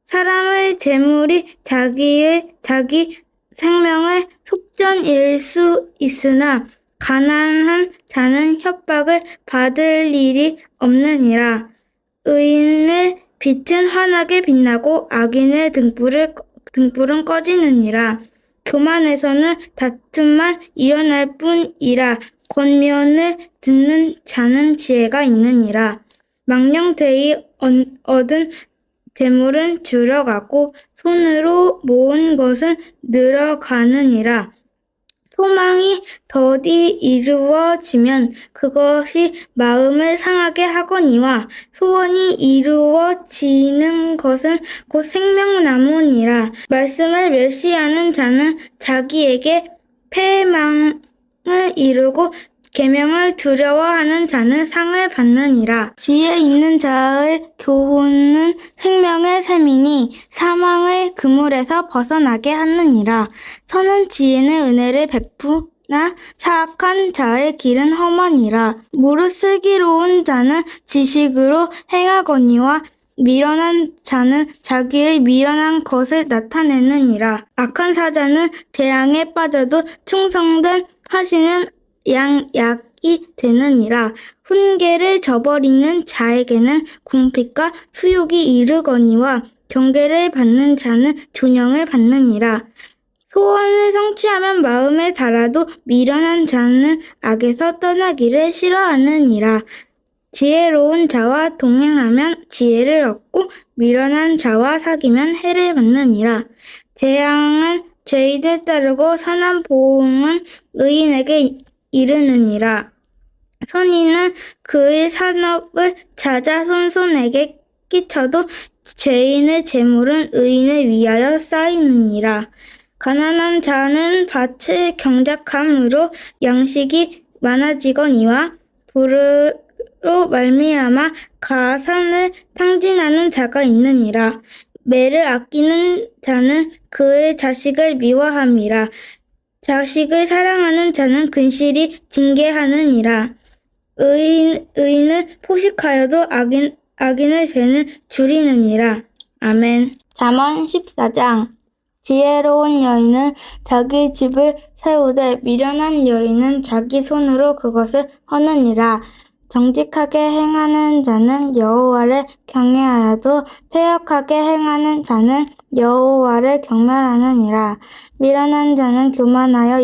[SPEAKER 7] 사람의 재물이 자기 생명의 속전일 수 있으나 가난한 자는 협박을 받을 일이 없느니라. 의인의 빛은 환하게 빛나고 악인의 등불은 꺼지느니라. 교만에서는 다툼만 일어날 뿐이라. 권면을 듣는 자는 지혜가 있느니라. 망령되이 얻은 재물은 줄어가고 손으로 모은 것은 늘어가느니라. 소망이 더디 이루어지면 그것이 마음을 상하게 하거니와 소원이 이루어지는 것은 곧 생명나무니라. 말씀을 멸시하는 자는 자기에게 패망을 이루고 계명을 두려워하는 자는 상을 받느니라. 지혜 있는 자의 교훈은 생명의 샘이니 사망의 그물에서 벗어나게 하느니라. 선한 지혜는 은혜를 베푸나 사악한 자의 길은 험하니라. 무릇 슬기로운 자는 지식으로 행하거니와 미련한 자는 자기의 미련한 것을 나타내느니라. 악한 사자는 재앙에 빠져도 충성된 하시는 양약이 되느니라. 훈계를 저버리는 자에게는 궁핍과 수욕이 이르거니와 경계를 받는 자는 존영을 받느니라. 소원을 성취하면 마음에 달아도 미련한 자는 악에서 떠나기를 싫어하느니라. 지혜로운 자와 동행하면 지혜를 얻고 미련한 자와 사귀면 해를 받느니라. 재앙은 죄인을 따르고 선한 보응은 의인에게 이르느니라. 선인은 그의 산업을 찾아 손손에게 끼쳐도 죄인의 재물은 의인을 위하여 쌓이느니라. 가난한 자는 밭을 경작함으로 양식이 많아지거니와 불으로 말미암아 가산을 탕진하는 자가 있느니라. 매를 아끼는 자는 그의 자식을 미워함이라. 자식을 사랑하는 자는 근실이 징계하느니라. 의인은 포식하여도 악인의 죄는 줄이느니라. 아멘. 잠언 14장. 지혜로운 여인은 자기 집을 세우되 미련한 여인은 자기 손으로 그것을 허느니라. 정직하게 행하는 자는 여호와를 경외하여도 패역하게 행하는 자는 여호와를 경멸하느니라. 미련한 자는 교만하여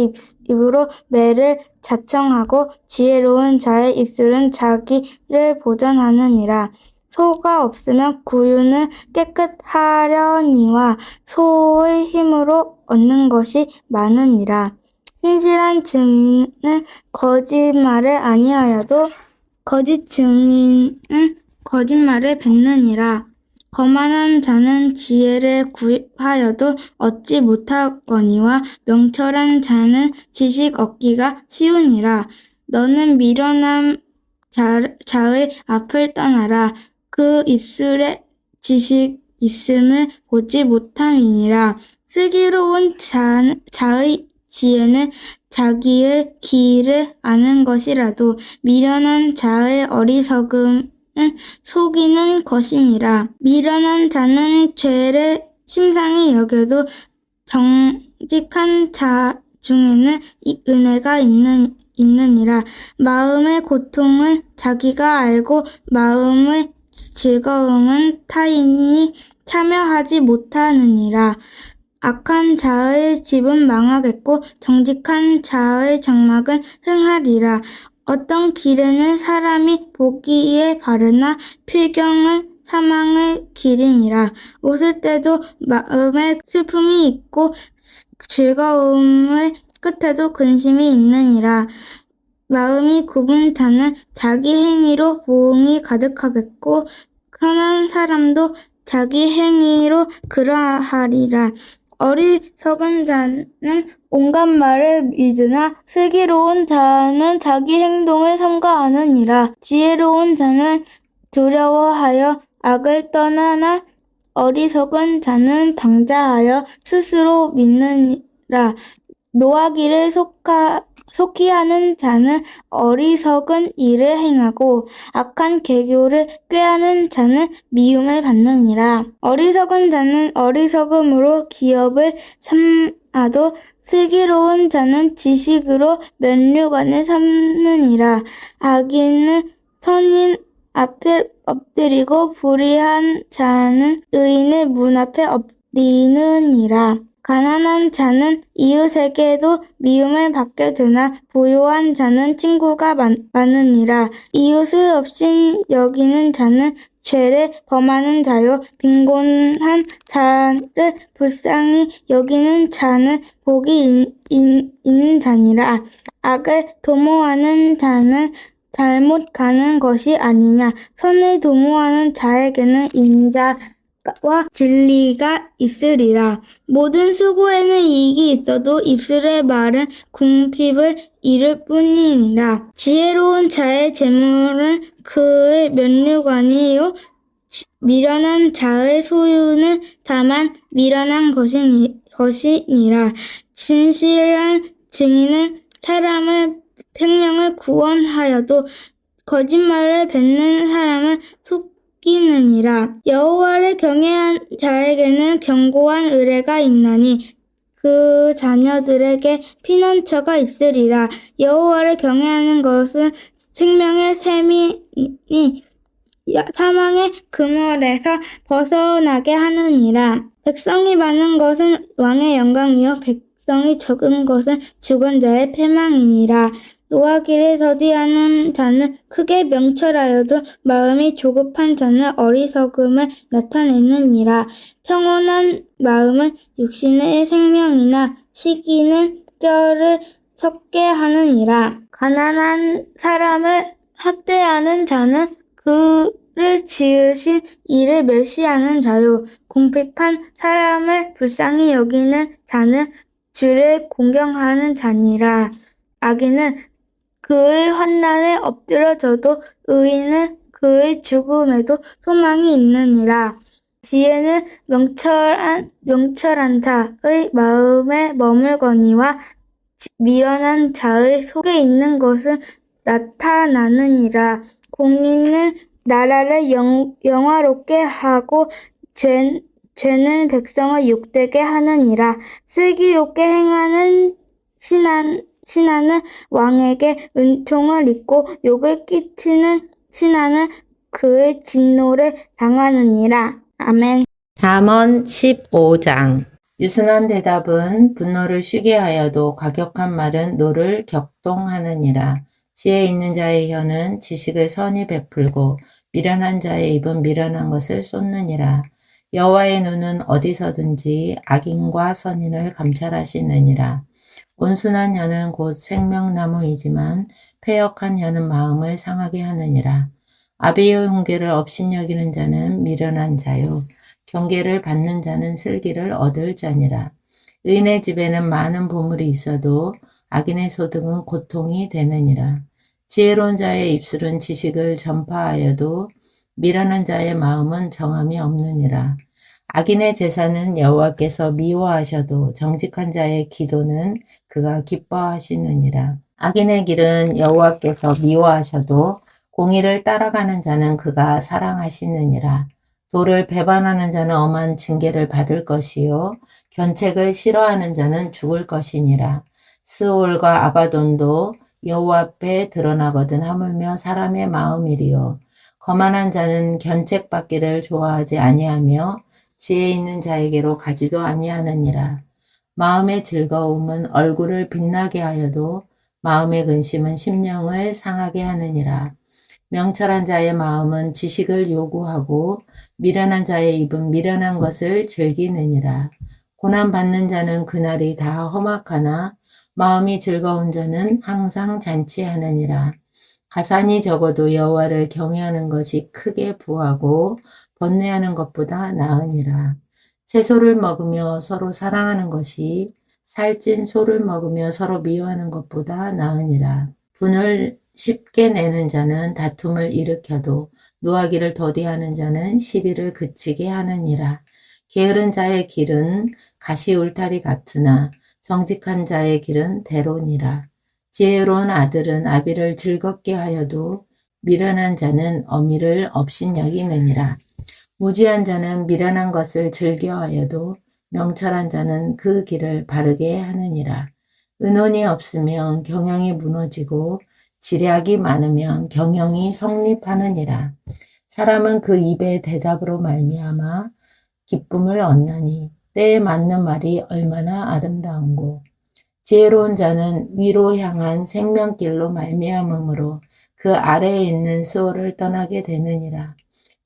[SPEAKER 7] 입으로 매를 자청하고 지혜로운 자의 입술은 자기를 보전하느니라. 소가 없으면 구유는 깨끗하려니와 소의 힘으로 얻는 것이 많으니라. 신실한 증인은 거짓말을 아니하여도 거짓 증인은 거짓말을 뱉느니라. 거만한 자는 지혜를 구하여도 얻지 못하거니와 명철한 자는 지식 얻기가 쉬우니라. 너는 미련한 자의 앞을 떠나라. 그 입술에 지식 있음을 보지 못함이니라. 슬기로운 자의 지혜는 자기의 길을 아는 것이라도 미련한 자의 어리석음은 속이는 것이니라. 미련한 자는 죄를 심상히 여겨도 정직한 자 중에는 은혜가 있느니라. 마음의 고통은 자기가 알고 마음의 즐거움은 타인이 참여하지 못하느니라. 악한 자의 집은 망하겠고 정직한 자의 장막은 흥하리라. 어떤 길에는 사람이 보기에 바르나 필경은 사망의 길이니라. 웃을 때도 마음에 슬픔이 있고 즐거움의 끝에도 근심이 있느니라. 마음이 굽은 자는 자기 행위로 보응이 가득하겠고 선한 사람도 자기 행위로 그러하리라. 어리석은 자는 온갖 말을 믿으나 슬기로운 자는 자기 행동을 삼가하느니라. 지혜로운 자는 두려워하여 악을 떠나나 어리석은 자는 방자하여 스스로 믿느니라. 노하기를 속히 하는 자는 어리석은 일을 행하고 악한 계교를 꾀하는 자는 미움을 받느니라. 어리석은 자는 어리석음으로 기업을 삼아도 슬기로운 자는 지식으로 면류관을 삼느니라. 악인은 선인 앞에 엎드리고 불의한 자는 의인의 문 앞에 엎리느니라. 가난한 자는 이웃에게도 미움을 받게 되나 부유한 자는 친구가 많으니라. 이웃을 없인 여기는 자는 죄를 범하는 자요 빈곤한 자를 불쌍히 여기는 자는 복이 있는 자니라. 악을 도모하는 자는 잘못 가는 것이 아니냐. 선을 도모하는 자에게는 인자와 진리가 있으리라. 모든 수고에는 이익이 있어도 입술의 말은 궁핍을 이룰 뿐이니라. 지혜로운 자의 재물은 그의 면류관이요 미련한 자의 소유는 다만 미련한 것이니라. 진실한 증인은 사람의 생명을 구원하여도 거짓말을 뱉는 사람은 속이느니라. 여호와를 경외한 자에게는 견고한 의뢰가 있나니 그 자녀들에게 피난처가 있으리라. 여호와를 경외하는 것은 생명의 샘이니 사망의 그물에서 벗어나게 하느니라. 백성이 많은 것은 왕의 영광이요 백성이 적은 것은 죽은 자의 패망이니라. 노하기를 더디하는 자는 크게 명철하여도 마음이 조급한 자는 어리석음을 나타내느니라. 평온한 마음은 육신의 생명이나 시기는 뼈를 썩게 하느니라. 가난한 사람을 학대하는 자는 그를 지으신 이를 멸시하는 자요 궁핍한 사람을 불쌍히 여기는 자는 주를 공경하는 자니라. 악인은 그의 환난에 엎드러져도 의인은 그의 죽음에도 소망이 있느니라. 지혜는 명철한 자의 마음에 머물거니와 미련한 자의 속에 있는 것은 나타나느니라. 공의는 나라를 영화롭게 하고 죄는 백성을 욕되게 하느니라. 슬기롭게 행하는 신하는 왕에게 은총을 입고 욕을 끼치는 신하는 그의 진노를 당하느니라. 아멘.
[SPEAKER 8] 잠언 15장. 유순한 대답은 분노를 쉬게 하여도 과격한 말은 노를 격동하느니라. 지혜 있는 자의 혀는 지식을 선히 베풀고 미련한 자의 입은 미련한 것을 쏟느니라. 여호와의 눈은 어디서든지 악인과 선인을 감찰하시느니라. 온순한 혀는 곧 생명나무이지만 패역한 혀는 마음을 상하게 하느니라. 아비의 훈계를 업신여기는 자는 미련한 자요 경계를 받는 자는 슬기를 얻을 자니라. 의인의 집에는 많은 보물이 있어도 악인의 소득은 고통이 되느니라. 지혜로운 자의 입술은 지식을 전파하여도 미련한 자의 마음은 정함이 없느니라. 악인의 제사는 여호와께서 미워하셔도 정직한 자의 기도는 그가 기뻐하시느니라. 악인의 길은 여호와께서 미워하셔도 공의를 따라가는 자는 그가 사랑하시느니라. 도를 배반하는 자는 엄한 징계를 받을 것이요 견책을 싫어하는 자는 죽을 것이니라. 스올과 아바돈도 여호와 앞에 드러나거든 하물며 사람의 마음이리요. 거만한 자는 견책받기를 좋아하지 아니하며 지혜 있는 자에게로 가지도 아니하느니라. 마음의 즐거움은 얼굴을 빛나게 하여도 마음의 근심은 심령을 상하게 하느니라. 명철한 자의 마음은 지식을 요구하고 미련한 자의 입은 미련한 것을 즐기느니라. 고난받는 자는 그날이 다 험악하나 마음이 즐거운 자는 항상 잔치하느니라. 가산이 적어도 여호와를 경외하는 것이 크게 부하고 번뇌하는 것보다 나으니라. 채소를 먹으며 서로 사랑하는 것이 살찐 소를 먹으며 서로 미워하는 것보다 나으니라. 분을 쉽게 내는 자는 다툼을 일으켜도 노하기를 더디하는 자는 시비를 그치게 하느니라. 게으른 자의 길은 가시 울타리 같으나 정직한 자의 길은 대로니라. 지혜로운 아들은 아비를 즐겁게 하여도 미련한 자는 어미를 업신여기느니라. 무지한 자는 미련한 것을 즐겨하여도 명철한 자는 그 길을 바르게 하느니라. 의논이 없으면 경영이 무너지고 지략이 많으면 경영이 성립하느니라. 사람은 그 입의 대답으로 말미암아 기쁨을 얻나니 때에 맞는 말이 얼마나 아름다운고. 지혜로운 자는 위로 향한 생명길로 말미암음으로 그 아래에 있는 수월을 떠나게 되느니라.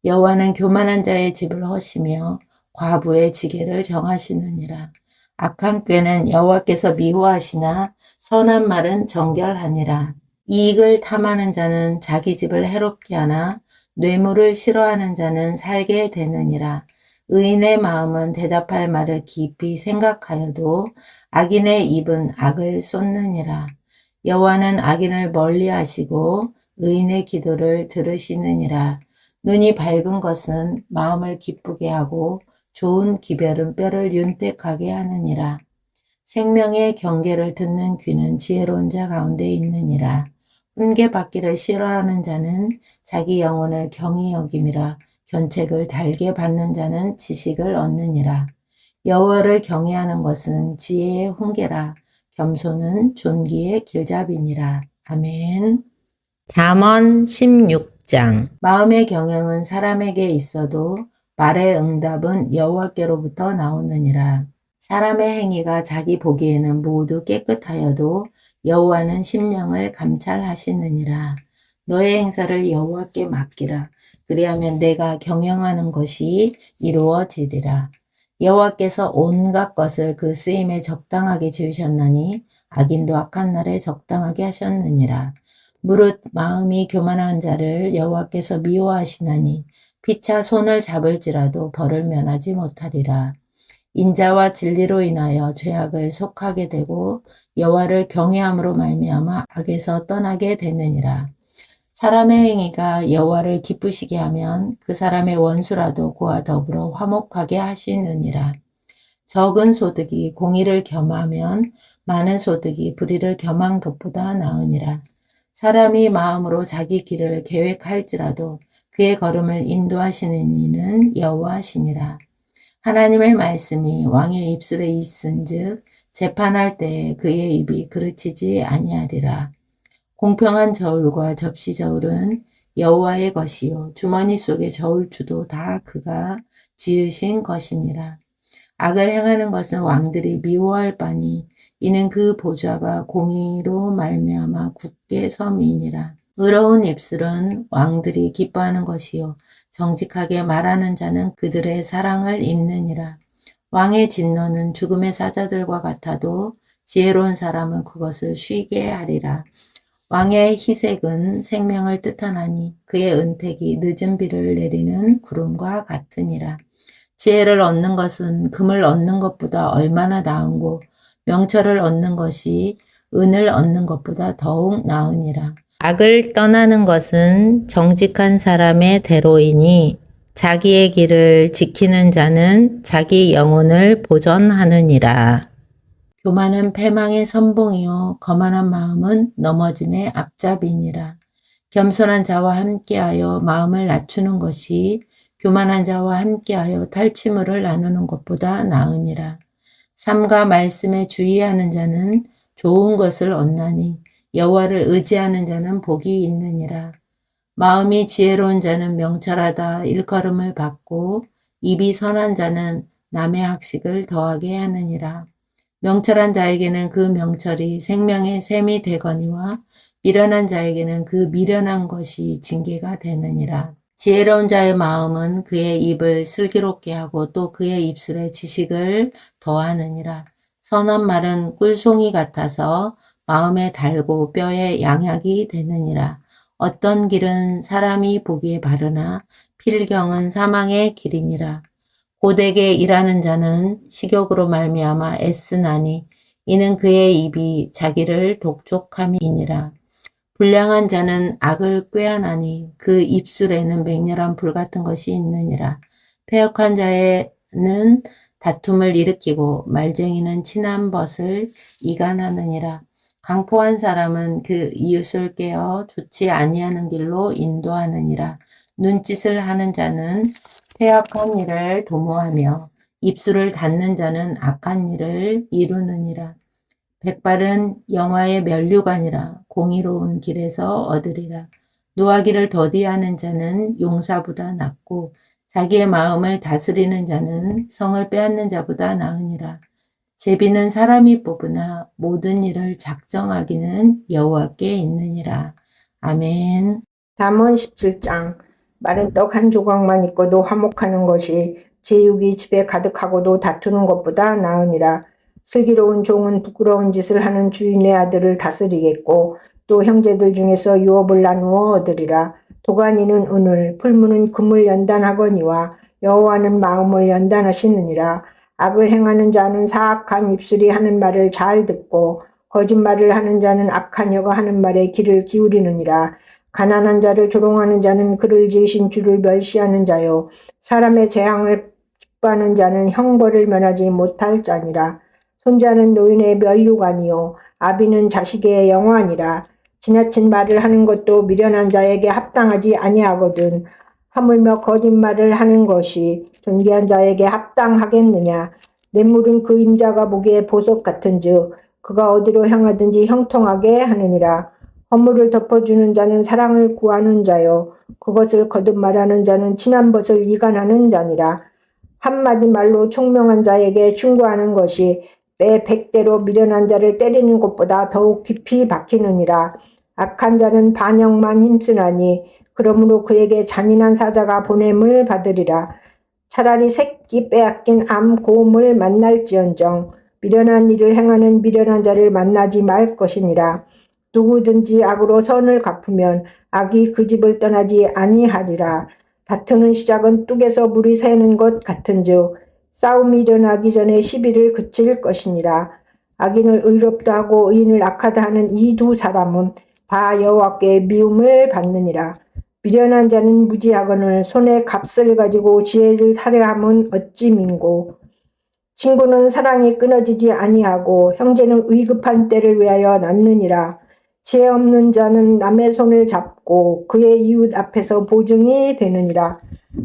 [SPEAKER 8] 여호와는 교만한 자의 집을 허시며 과부의 지게를 정하시느니라. 악한 꾀는 여호와께서 미워하시나 선한 말은 정결하니라. 이익을 탐하는 자는 자기 집을 해롭게 하나 뇌물을 싫어하는 자는 살게 되느니라. 의인의 마음은 대답할 말을 깊이 생각하여도 악인의 입은 악을 쏟느니라. 여호와는 악인을 멀리하시고 의인의 기도를 들으시느니라. 눈이 밝은 것은 마음을 기쁘게 하고 좋은 기별은 뼈를 윤택하게 하느니라. 생명의 경계를 듣는 귀는 지혜로운 자 가운데 있느니라. 훈계받기를 싫어하는 자는 자기 영혼을 경히 여김이라. 견책을 달게 받는 자는 지식을 얻느니라. 여호와를 경외하는 것은 지혜의 훈계라. 겸손은 존귀의 길잡이니라. 아멘. 잠언 16장. 마음의 경영은 사람에게 있어도 말의 응답은 여호와께로부터 나오느니라. 사람의 행위가 자기 보기에는 모두 깨끗하여도 여호와는 심령을 감찰하시느니라. 너의 행사를 여호와께 맡기라. 그리하면 내가 경영하는 것이 이루어지리라. 여호와께서 온갖 것을 그 쓰임에 적당하게 지으셨나니 악인도 악한 날에 적당하게 하셨느니라. 무릇 마음이 교만한 자를 여호와께서 미워하시나니 피차 손을 잡을지라도 벌을 면하지 못하리라. 인자와 진리로 인하여 죄악을 속하게 되고 여호와를 경외함으로 말미암아 악에서 떠나게 되느니라. 사람의 행위가 여호와를 기쁘시게 하면 그 사람의 원수라도 그와 더불어 화목하게 하시느니라. 적은 소득이 공의를 겸하면 많은 소득이 불의를 겸한 것보다 나으니라. 사람이 마음으로 자기 길을 계획할지라도 그의 걸음을 인도하시는 이는 여호와시니라. 하나님의 말씀이 왕의 입술에 있은즉 재판할 때에 그의 입이 그르치지 아니하리라. 공평한 저울과 접시 저울은 여호와의 것이요 주머니 속의 저울추도 다 그가 지으신 것이니라. 악을 행하는 것은 왕들이 미워할 바니 이는 그 보좌가 공의로 말미암아 굳게 섬이니라. 의로운 입술은 왕들이 기뻐하는 것이요 정직하게 말하는 자는 그들의 사랑을 입느니라. 왕의 진노는 죽음의 사자들과 같아도 지혜로운 사람은 그것을 쉬게 하리라. 왕의 희색은 생명을 뜻하나니 그의 은택이 늦은 비를 내리는 구름과 같으니라. 지혜를 얻는 것은 금을 얻는 것보다 얼마나 나은고 명철을 얻는 것이 은을 얻는 것보다 더욱 나으니라. 악을 떠나는 것은 정직한 사람의 대로이니 자기의 길을 지키는 자는 자기 영혼을 보전하느니라. 교만은 패망의 선봉이요 거만한 마음은 넘어짐의 앞잡이니라. 겸손한 자와 함께하여 마음을 낮추는 것이 교만한 자와 함께하여 탈취물을 나누는 것보다 나으니라. 삼가 말씀에 주의하는 자는 좋은 것을 얻나니 여호와를 의지하는 자는 복이 있느니라. 마음이 지혜로운 자는 명철하다 일컬음을 받고 입이 선한 자는 남의 학식을 더하게 하느니라. 명철한 자에게는 그 명철이 생명의 샘이 되거니와 미련한 자에게는 그 미련한 것이 징계가 되느니라. 지혜로운 자의 마음은 그의 입을 슬기롭게 하고 또 그의 입술에 지식을 더하느니라. 선한 말은 꿀송이 같아서 마음에 달고 뼈에 양약이 되느니라. 어떤 길은 사람이 보기에 바르나 필경은 사망의 길이니라. 고되게 일하는 자는 식욕으로 말미암아 애쓰나니 이는 그의 입이 자기를 독촉함이니라. 불량한 자는 악을 꾀하나니 그 입술에는 맹렬한 불 같은 것이 있느니라. 패역한 자에는 다툼을 일으키고 말쟁이는 친한 벗을 이간하느니라. 강포한 사람은 그 이웃을 깨어 좋지 아니하는 길로 인도하느니라. 눈짓을 하는 자는 패악한 일을 도모하며 입술을 닫는 자는 악한 일을 이루느니라. 백발은 영화의 면류관이라 공의로운 길에서 얻으리라. 노하기를 더디하는 자는 용사보다 낫고 자기의 마음을 다스리는 자는 성을 빼앗는 자보다 나으니라. 제비는 사람이 뽑으나 모든 일을 작정하기는 여호와께 있느니라. 아멘.
[SPEAKER 9] 잠언 17장. 마른 떡 한 조각만 있고도 화목하는 것이 제육이 집에 가득하고도 다투는 것보다 나으니라. 슬기로운 종은 부끄러운 짓을 하는 주인의 아들을 다스리겠고 또 형제들 중에서 유업을 나누어 얻으리라. 도가니는 은을, 풀무는 금을 연단하거니와 여호와는 마음을 연단하시느니라. 악을 행하는 자는 사악한 입술이 하는 말을 잘 듣고 거짓말을 하는 자는 악한 혀가 하는 말에 귀를 기울이느니라. 가난한 자를 조롱하는 자는 그를 지으신 주를 멸시하는 자요. 사람의 재앙을 기뻐하는 자는 형벌을 면하지 못할 자니라. 손자는 노인의 면류관이요 아비는 자식의 영화니라. 지나친 말을 하는 것도 미련한 자에게 합당하지 아니하거든. 하물며 거짓말을 하는 것이 존귀한 자에게 합당하겠느냐. 뇌물은 그 임자가 보기에 보석 같은즉 그가 어디로 향하든지 형통하게 하느니라. 허물을 덮어주는 자는 사랑을 구하는 자요 그것을 거듭 말하는 자는 친한 벗을 이간하는 자니라. 한마디 말로 총명한 자에게 충고하는 것이 매 100대로 미련한 자를 때리는 것보다 더욱 깊이 박히느니라. 악한 자는 반역만 힘쓰나니 그러므로 그에게 잔인한 사자가 보냄을 받으리라. 차라리 새끼 빼앗긴 암 고음을 만날지언정 미련한 일을 행하는 미련한 자를 만나지 말 것이니라. 누구든지 악으로 선을 갚으면 악이 그 집을 떠나지 아니하리라. 다투는 시작은 뚝에서 물이 새는 것 같은즉 싸움이 일어나기 전에 시비를 그칠 것이니라. 악인을 의롭다 하고 의인을 악하다 하는 이 두 사람은 다 여호와께 미움을 받느니라. 미련한 자는 무지하거늘 손에 값을 가지고 지혜를 살해함은 어찌 민고. 친구는 사랑이 끊어지지 아니하고 형제는 위급한 때를 위하여 낳느니라. 지혜 없는 자는 남의 손을 잡고 그의 이웃 앞에서 보증이 되느니라.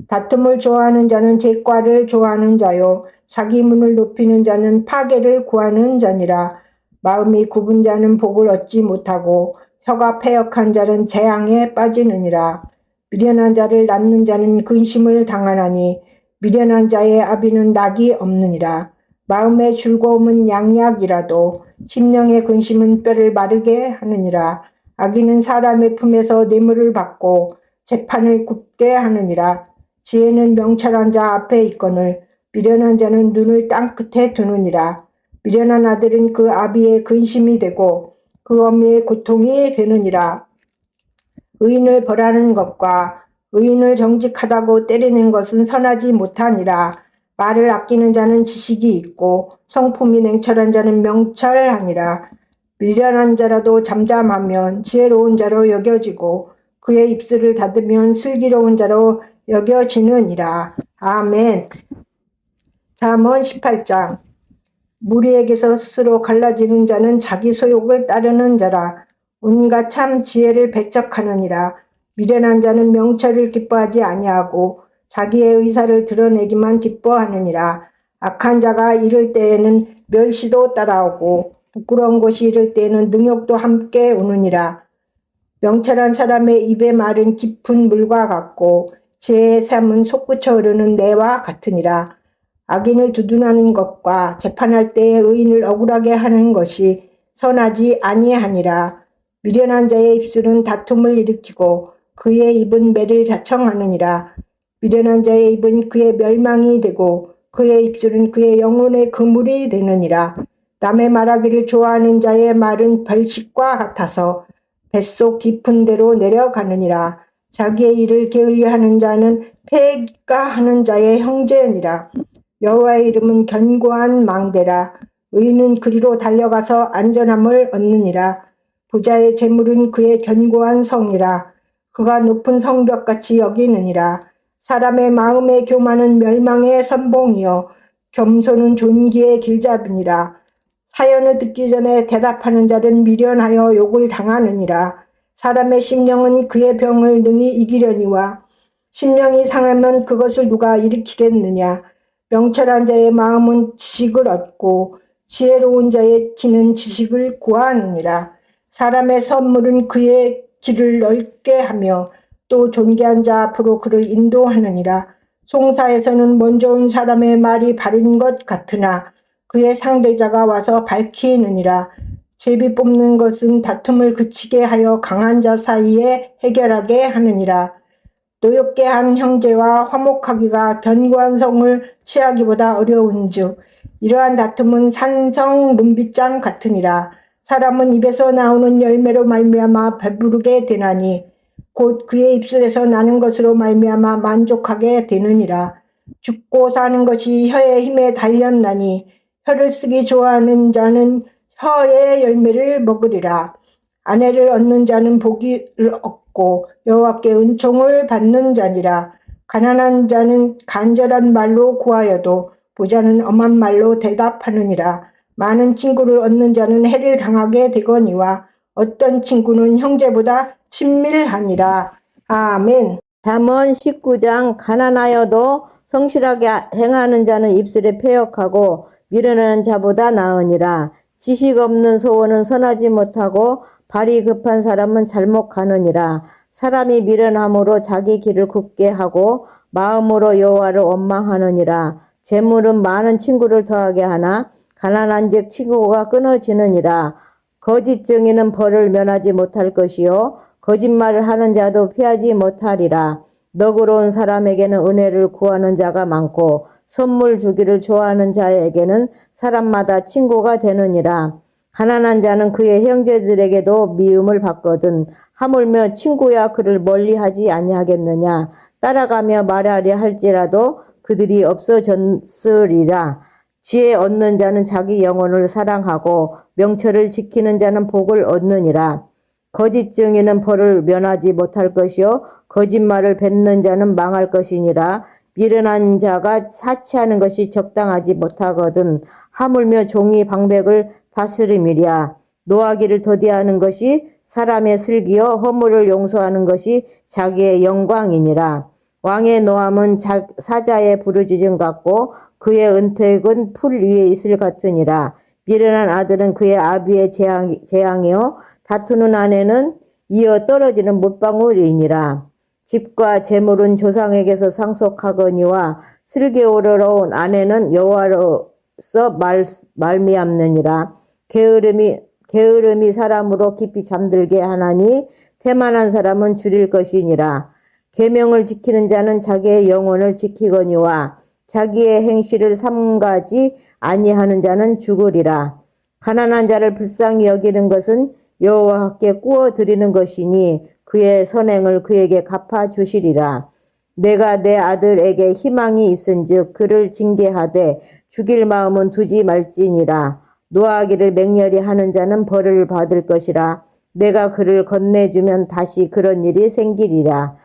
[SPEAKER 9] 다툼을 좋아하는 자는 죄과를 좋아하는 자요 자기 문을 높이는 자는 파괴를 구하는 자니라. 마음이 굽은 자는 복을 얻지 못하고 혀가 패역한 자는 재앙에 빠지느니라. 미련한 자를 낳는 자는 근심을 당하나니 미련한 자의 아비는 낙이 없느니라. 마음의 즐거움은 양약이라도 심령의 근심은 뼈를 마르게 하느니라. 악인은 사람의 품에서 뇌물을 받고 재판을 굽게 하느니라. 지혜는 명철한 자 앞에 있거늘 미련한 자는 눈을 땅 끝에 두느니라. 미련한 아들은 그 아비의 근심이 되고 그 어미의 고통이 되느니라. 의인을 벌하는 것과 의인을 정직하다고 때리는 것은 선하지 못하니라. 말을 아끼는 자는 지식이 있고 성품이 냉철한 자는 명철하니라. 미련한 자라도 잠잠하면 지혜로운 자로 여겨지고 그의 입술을 닫으면 슬기로운 자로 여겨지느니라. 아멘. 잠언 18장. 무리에게서 스스로 갈라지는 자는 자기 소욕을 따르는 자라. 온갖 참 지혜를 배척하느니라. 미련한 자는 명철을 기뻐하지 아니하고 자기의 의사를 드러내기만 기뻐하느니라. 악한 자가 이를 때에는 멸시도 따라오고 부끄러운 것이 이를 때에는 능욕도 함께 오느니라. 명철한 사람의 입의 말은 깊은 물과 같고 지혜의 삶은 솟구쳐 흐르는 내와 같으니라. 악인을 두둔하는 것과 재판할 때에 의인을 억울하게 하는 것이 선하지 아니하니라. 미련한 자의 입술은 다툼을 일으키고 그의 입은 매를 자청하느니라. 미련한 자의 입은 그의 멸망이 되고 그의 입술은 그의 영혼의 그물이 되느니라. 남의 말하기를 좋아하는 자의 말은 벌식과 같아서 뱃속 깊은 데로 내려가느니라. 자기의 일을 게을리하는 자는 폐가하는 자의 형제니라. 여호와의 이름은 견고한 망대라. 의인은 그리로 달려가서 안전함을 얻느니라. 부자의 재물은 그의 견고한 성이라. 그가 높은 성벽같이 여기느니라. 사람의 마음의 교만은 멸망의 선봉이요 겸손은 존귀의 길잡이니라. 사연을 듣기 전에 대답하는 자는 미련하여 욕을 당하느니라. 사람의 심령은 그의 병을 능히 이기려니와 심령이 상하면 그것을 누가 일으키겠느냐. 명철한 자의 마음은 지식을 얻고 지혜로운 자의 귀는 지식을 구하느니라. 사람의 선물은 그의 길을 넓게 하며 또 존귀한 자 앞으로 그를 인도하느니라. 송사에서는 먼저 온 사람의 말이 바른 것 같으나 그의 상대자가 와서 밝히느니라. 제비 뽑는 것은 다툼을 그치게 하여 강한 자 사이에 해결하게 하느니라. 노엽게 한 형제와 화목하기가 견고한 성을 취하기보다 어려운즉 이러한 다툼은 산성 문빗장 같으니라. 사람은 입에서 나오는 열매로 말미암아 배부르게 되나니 곧 그의 입술에서 나는 것으로 말미암아 만족하게 되느니라. 죽고 사는 것이 혀의 힘에 달렸나니 혀를 쓰기 좋아하는 자는 혀의 열매를 먹으리라. 아내를 얻는 자는 복을 얻고 여호와께 은총을 받는 자니라. 가난한 자는 간절한 말로 구하여도 부자는 엄한 말로 대답하느니라. 많은 친구를 얻는 자는 해를 당하게 되거니와 어떤 친구는 형제보다 친밀하니라. 아멘.
[SPEAKER 10] 잠언 19장 가난하여도 성실하게 행하는 자는 입술에 패역하고 미련한 자보다 나으니라. 지식 없는 소원은 선하지 못하고 발이 급한 사람은 잘못 가느니라. 사람이 미련함으로 자기 길을 굽게 하고 마음으로 여호와를 원망하느니라. 재물은 많은 친구를 더하게 하나 가난한즉 친구가 끊어지느니라. 거짓 증인은 벌을 면하지 못할 것이요 거짓말을 하는 자도 피하지 못하리라. 너그러운 사람에게는 은혜를 구하는 자가 많고 선물 주기를 좋아하는 자에게는 사람마다 친구가 되느니라. 가난한 자는 그의 형제들에게도 미움을 받거든 하물며 친구야 그를 멀리하지 아니하겠느냐. 따라가며 말하려 할지라도 그들이 없어졌으리라. 지혜 얻는 자는 자기 영혼을 사랑하고 명철을 지키는 자는 복을 얻느니라. 거짓 증인은 벌을 면하지 못할 것이요 거짓말을 뱉는 자는 망할 것이니라. 미련한 자가 사치하는 것이 적당하지 못하거든 하물며 종이 방백을 다스림이랴. 노하기를 더디하는 것이 사람의 슬기요 허물을 용서하는 것이 자기의 영광이니라. 왕의 노함은 사자의 부르짖음 같고 그의 은택은 풀 위에 있을 같으니라. 미련한 아들은 그의 아비의 재앙이요 다투는 아내는 이어 떨어지는 못방울이니라. 집과 재물은 조상에게서 상속하거니와 슬기로운 아내는 여호와로서 말미암느니라. 게으름이 사람으로 깊이 잠들게 하나니 태만한 사람은 줄일 것이니라. 계명을 지키는 자는 자기의 영혼을 지키거니와 자기의 행실을 삼가지 아니하는 자는 죽으리라. 가난한 자를 불쌍히 여기는 것은 여호와께 구워 드리는 것이니 그의 선행을 그에게 갚아 주시리라. 내가 내 아들에게 희망이 있은즉 그를 징계하되 죽일 마음은 두지 말지니라. 노하기를 맹렬히 하는 자는 벌을 받을 것이라. 내가 그를 건네주면 다시 그런 일이 생기리라.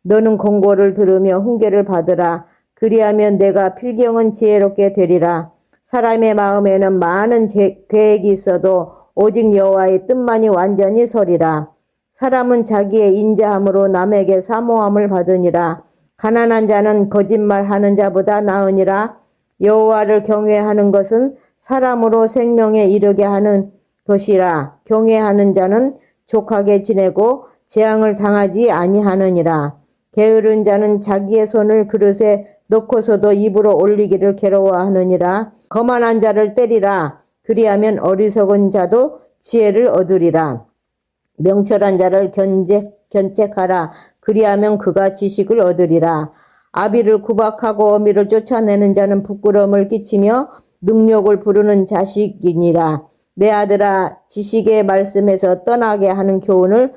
[SPEAKER 10] 너는 공고를 들으며 훈계를 받으라. 그리하면 내가 필경은 지혜롭게 되리라. 사람의 마음에는 많은 계획이 있어도 오직 여호와의 뜻만이 완전히 서리라. 사람은 자기의 인자함으로 남에게 사모함을 받으니라. 가난한 자는 거짓말하는 자보다 나으니라. 여호와를 경외하는 것은 사람으로 생명에 이르게 하는 것이라. 경외하는 자는 족하게 지내고 재앙을 당하지 아니하느니라. 게으른 자는 자기의 손을 그릇에 넣고서도 입으로 올리기를 괴로워하느니라. 거만한 자를 때리라. 그리하면 어리석은 자도 지혜를 얻으리라. 명철한 자를 견책하라. 그리하면 그가 지식을 얻으리라. 아비를 구박하고 어미를 쫓아내는 자는 부끄러움을 끼치며 능욕을 부르는 자식이니라. 내 아들아, 지식의 말씀에서 떠나게 하는 교훈을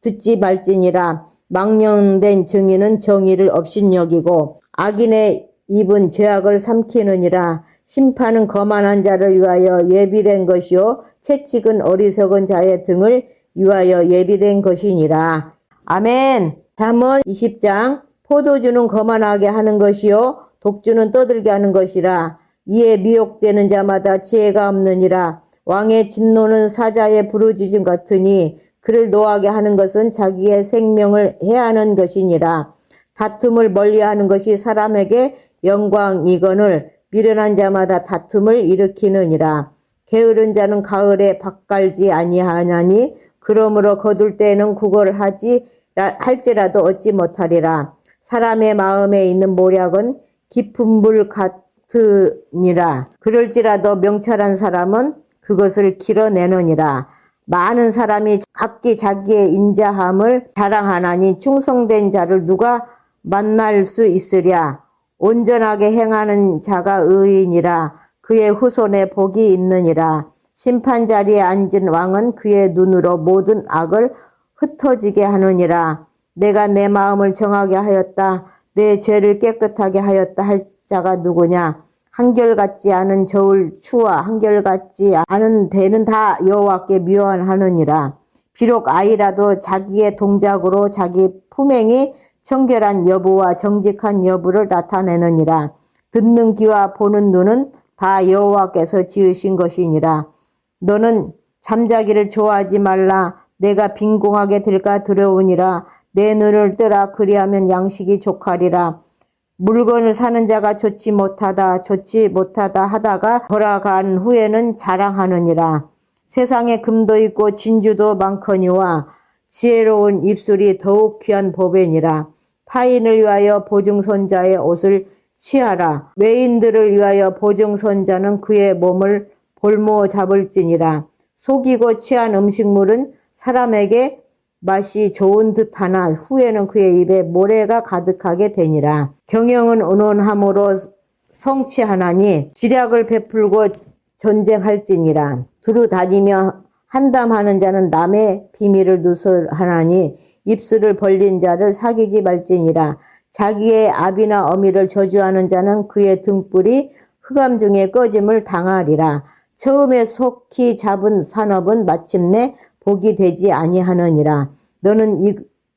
[SPEAKER 10] 듣지 말지니라. 망령된 증인은 정의를 업신여기고 악인의 입은 죄악을 삼키느니라. 심판은 거만한 자를 위하여 예비된 것이요 채찍은 어리석은 자의 등을 위하여 예비된 것이니라. 아멘. 잠언 20장 포도주는 거만하게 하는 것이요 독주는 떠들게 하는 것이라. 이에 미혹되는 자마다 지혜가 없느니라. 왕의 진노는 사자의 부르짖음 같으니 그를 노하게 하는 것은 자기의 생명을 해하는 것이니라. 다툼을 멀리하는 것이 사람에게 영광이거늘 미련한 자마다 다툼을 일으키느니라. 게으른 자는 가을에 밭 갈지 아니하나니 그러므로 거둘 때에는 구걸을 할지라도 얻지 못하리라. 사람의 마음에 있는 모략은 깊은 물 같으니라. 그럴지라도 명철한 사람은 그것을 길어내느니라. 많은 사람이 각기 자기의 인자함을 자랑하나니 충성된 자를 누가 만날 수 있으랴. 온전하게 행하는 자가 의인이라. 그의 후손에 복이 있느니라. 심판 자리에 앉은 왕은 그의 눈으로 모든 악을 흩어지게 하느니라. 내가 내 마음을 정하게 하였다. 내 죄를 깨끗하게 하였다 할 자가 누구냐? 한결같지 않은 저울 추와 한결같지 않은 대는 다 여호와께 미워하느니라. 비록 아이라도 자기의 동작으로 자기 품행이 청결한 여부와 정직한 여부를 나타내느니라. 듣는 귀와 보는 눈은 다 여호와께서 지으신 것이니라. 너는 잠자기를 좋아하지 말라. 내가 빈궁하게 될까 두려우니라. 내 눈을 뜨라. 그리하면 양식이 족하리라. 물건을 사는 자가 좋지 못하다 하다가 돌아간 후에는 자랑하느니라. 세상에 금도 있고 진주도 많거니와 지혜로운 입술이 더욱 귀한 보배니라. 타인을 위하여 보증선자의 옷을 취하라. 외인들을 위하여 보증선자는 그의 몸을 볼모 잡을지니라. 속이고 취한 음식물은 사람에게 맛이 좋은 듯하나 후에는 그의 입에 모래가 가득하게 되니라. 경영은 온온함으로 성취하나니 지략을 베풀고 전쟁할지니라. 두루 다니며 한담하는 자는 남의 비밀을 누설하나니 입술을 벌린 자를 사귀지 말지니라. 자기의 아비나 어미를 저주하는 자는 그의 등불이 흑암 중에 꺼짐을 당하리라. 처음에 속히 잡은 산업은 마침내 복이 되지 아니하느니라. 너는 이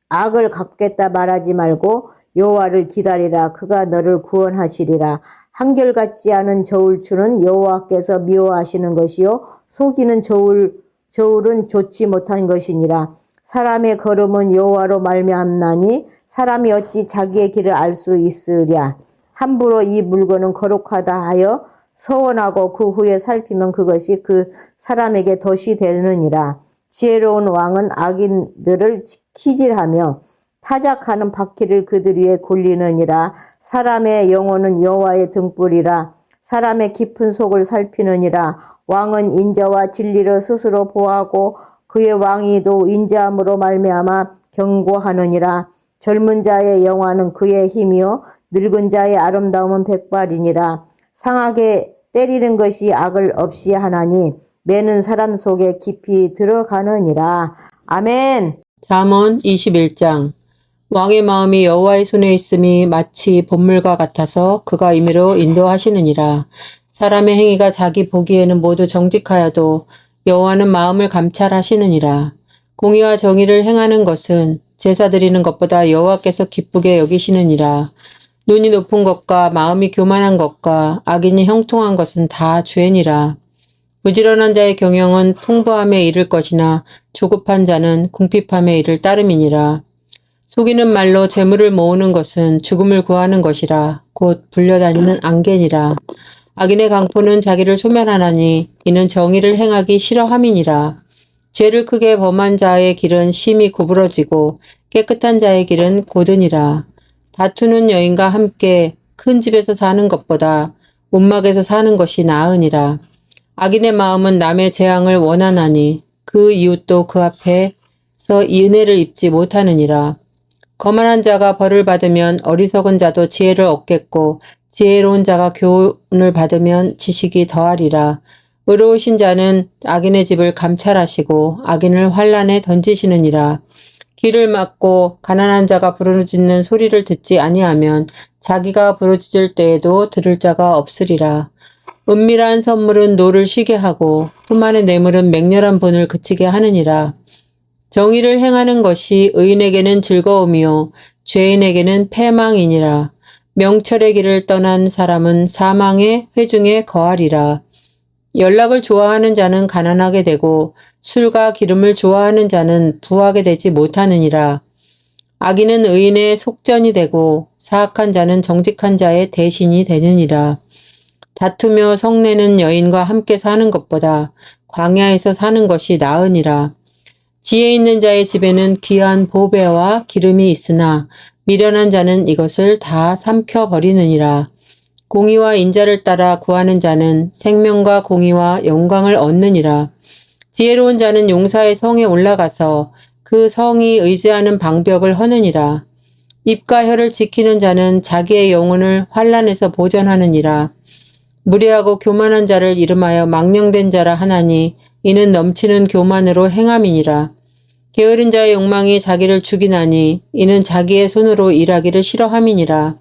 [SPEAKER 10] 악을 갚겠다 말하지 말고 여호와를 기다리라. 그가 너를 구원하시리라. 한결같지 않은 저울추는 여호와께서 미워하시는 것이요 속이는 저울은 좋지 못한 것이니라. 사람의 걸음은 여호와로 말미암나니 사람이 어찌 자기의 길을 알 수 있으랴. 함부로 이 물건은 거룩하다 하여 서원하고 그 후에 살피면 그것이 그 사람에게 덫이 되느니라. 지혜로운 왕은 악인들을 키질하며 타작하는 바퀴를 그들 위에 굴리느니라. 사람의 영혼은 여호와의 등불이라. 사람의 깊은 속을 살피느니라. 왕은 인자와 진리를 스스로 보호하고 그의 왕위도 인자함으로 말미암아 경고하느니라. 젊은 자의 영화는 그의 힘이요 늙은 자의 아름다움은 백발이니라. 상하게 때리는 것이 악을 없이 하나니 매는 사람 속에 깊이 들어가느니라. 아멘.
[SPEAKER 2] 잠언 21장. 왕의 마음이 여호와의 손에 있음이 마치 봇물과 같아서 그가 임의로 인도하시느니라. 사람의 행위가 자기 보기에는 모두 정직하여도 여호와는 마음을 감찰하시느니라. 공의와 정의를 행하는 것은 제사 드리는 것보다 여호와께서 기쁘게 여기시느니라. 눈이 높은 것과 마음이 교만한 것과 악인이 형통한 것은 다 죄니라. 부지런한 자의 경영은 풍부함에 이를 것이나 조급한 자는 궁핍함에 이를 따름이니라. 속이는 말로 재물을 모으는 것은 죽음을 구하는 것이라. 곧 불려다니는 안개니라. 악인의 강포는 자기를 소멸하나니 이는 정의를 행하기 싫어함이니라. 죄를 크게 범한 자의 길은 심히 구부러지고 깨끗한 자의 길은 고드니라. 다투는 여인과 함께 큰 집에서 사는 것보다 움막에서 사는 것이 나으니라. 악인의 마음은 남의 재앙을 원하나니 그 이웃도 그 앞에서 이 은혜를 입지 못하느니라. 거만한 자가 벌을 받으면 어리석은 자도 지혜를 얻겠고 지혜로운 자가 교훈을 받으면 지식이 더하리라. 의로우신 자는 악인의 집을 감찰하시고 악인을 환란에 던지시느니라. 귀를 막고 가난한 자가 부르짖는 소리를 듣지 아니하면 자기가 부르짖을 때에도 들을 자가 없으리라. 은밀한 선물은 노를 쉬게 하고 품 안의 뇌물은 맹렬한 분을 그치게 하느니라. 정의를 행하는 것이 의인에게는 즐거움이요 죄인에게는 패망이니라. 명철의 길을 떠난 사람은 사망의 회중에 거하리라. 연락을 좋아하는 자는 가난하게 되고 술과 기름을 좋아하는 자는 부하게 되지 못하느니라. 악인은 의인의 속전이 되고 사악한 자는 정직한 자의 대신이 되느니라. 다투며 성내는 여인과 함께 사는 것보다 광야에서 사는 것이 나으니라. 지혜 있는 자의 집에는 귀한 보배와 기름이 있으나 미련한 자는 이것을 다 삼켜버리느니라. 공의와 인자를 따라 구하는 자는 생명과 공의와 영광을 얻느니라. 지혜로운 자는 용사의 성에 올라가서 그 성이 의지하는 방벽을 허느니라. 입과 혀를 지키는 자는 자기의 영혼을 환난에서 보전하느니라. 무례하고 교만한 자를 이름하여 망령된 자라 하나니 이는 넘치는 교만으로 행함이니라. 게으른 자의 욕망이 자기를 죽이나니 이는 자기의 손으로 일하기를 싫어함이니라.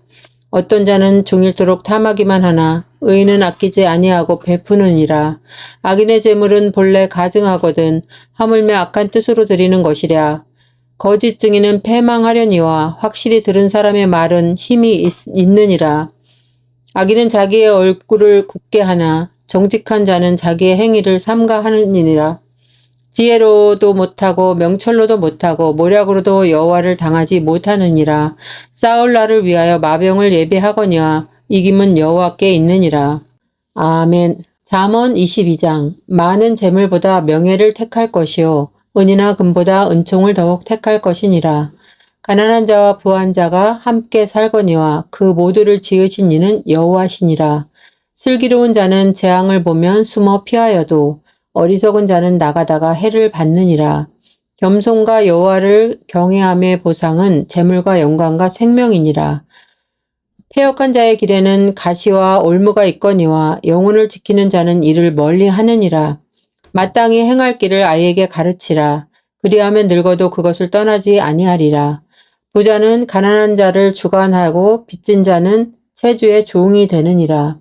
[SPEAKER 2] 어떤 자는 종일토록 탐하기만 하나 의인은 아끼지 아니하고 베푸느니라. 악인의 재물은 본래 가증하거든 하물며 악한 뜻으로 드리는 것이랴. 거짓 증인은 패망하려니와 확실히 들은 사람의 말은 힘이 있느니라. 악인은 자기의 얼굴을 굽게 하나 정직한 자는 자기의 행위를 삼가하느니라. 지혜로도 못하고 명철로도 못하고 모략으로도 여호와를 당하지 못하느니라. 싸울 날을 위하여 마병을 예비하거니와 이김은 여호와께 있느니라. 아멘. 잠언 22장. 많은 재물보다 명예를 택할 것이요 은이나 금보다 은총을 더욱 택할 것이니라. 가난한 자와 부한 자가 함께 살거니와 그 모두를 지으신 이는 여호와시니라. 슬기로운 자는 재앙을 보면 숨어 피하여도 어리석은 자는 나가다가 해를 받느니라. 겸손과 여호와를 경외함의 보상은 재물과 영광과 생명이니라. 패역한 자의 길에는 가시와 올무가 있거니와 영혼을 지키는 자는 이를 멀리 하느니라. 마땅히 행할 길을 아이에게 가르치라. 그리하면 늙어도 그것을 떠나지 아니하리라. 부자는 가난한 자를 주관하고 빚진 자는 체주의 종이 되느니라.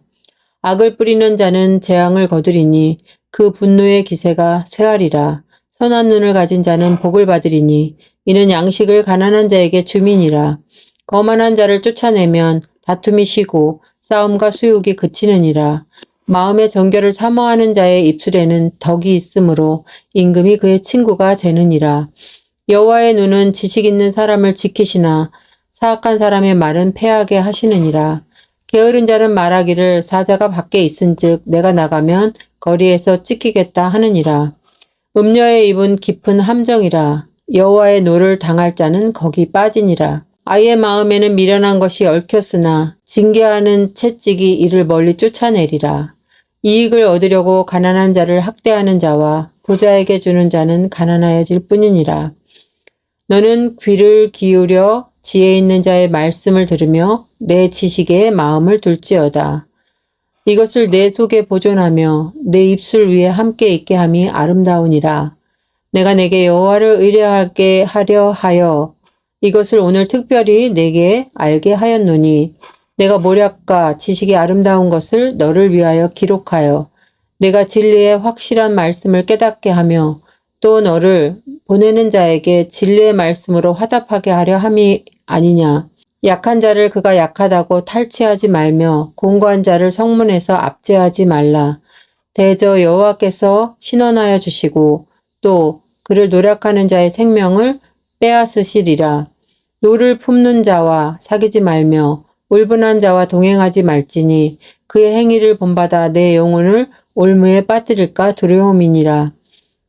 [SPEAKER 2] 악을 뿌리는 자는 재앙을 거두리니 그 분노의 기세가 쇠하리라. 선한 눈을 가진 자는 복을 받으리니 이는 양식을 가난한 자에게 주민이라. 거만한 자를 쫓아내면 다툼이 쉬고 싸움과 수욕이 그치느니라. 마음의 정결을 사모하는 자의 입술에는 덕이 있으므로 임금이 그의 친구가 되느니라. 여호와의 눈은 지식 있는 사람을 지키시나 사악한 사람의 말은 패하게 하시느니라. 게으른 자는 말하기를 사자가 밖에 있은즉 내가 나가면 거리에서 찢기겠다 하느니라. 음녀의 입은 깊은 함정이라. 여호와의 노를 당할 자는 거기 빠지니라. 아이의 마음에는 미련한 것이 얽혔으나 징계하는 채찍이 이를 멀리 쫓아내리라. 이익을 얻으려고 가난한 자를 학대하는 자와 부자에게 주는 자는 가난하여질 뿐이니라. 너는 귀를 기울여 지혜 있는 자의 말씀을 들으며 내 지식에 마음을 둘지어다. 이것을 내 속에 보존하며 내 입술 위에 함께 있게 함이 아름다우니라. 내가 내게 여호와를 의뢰하게 하려 하여 이것을 오늘 특별히 내게 알게 하였노니 내가 모략과 지식이 아름다운 것을 너를 위하여 기록하여 내가 진리의 확실한 말씀을 깨닫게 하며 또 너를 보내는 자에게 진리의 말씀으로 화답하게 하려 함이 아니냐. 약한 자를 그가 약하다고 탈취하지 말며 공고한 자를 성문에서 압제하지 말라. 대저 여호와께서 신원하여 주시고 또 그를 노력하는 자의 생명을 빼앗으시리라. 노를 품는 자와 사귀지 말며 울분한 자와 동행하지 말지니 그의 행위를 본받아 내 영혼을 올무에 빠뜨릴까 두려움이니라.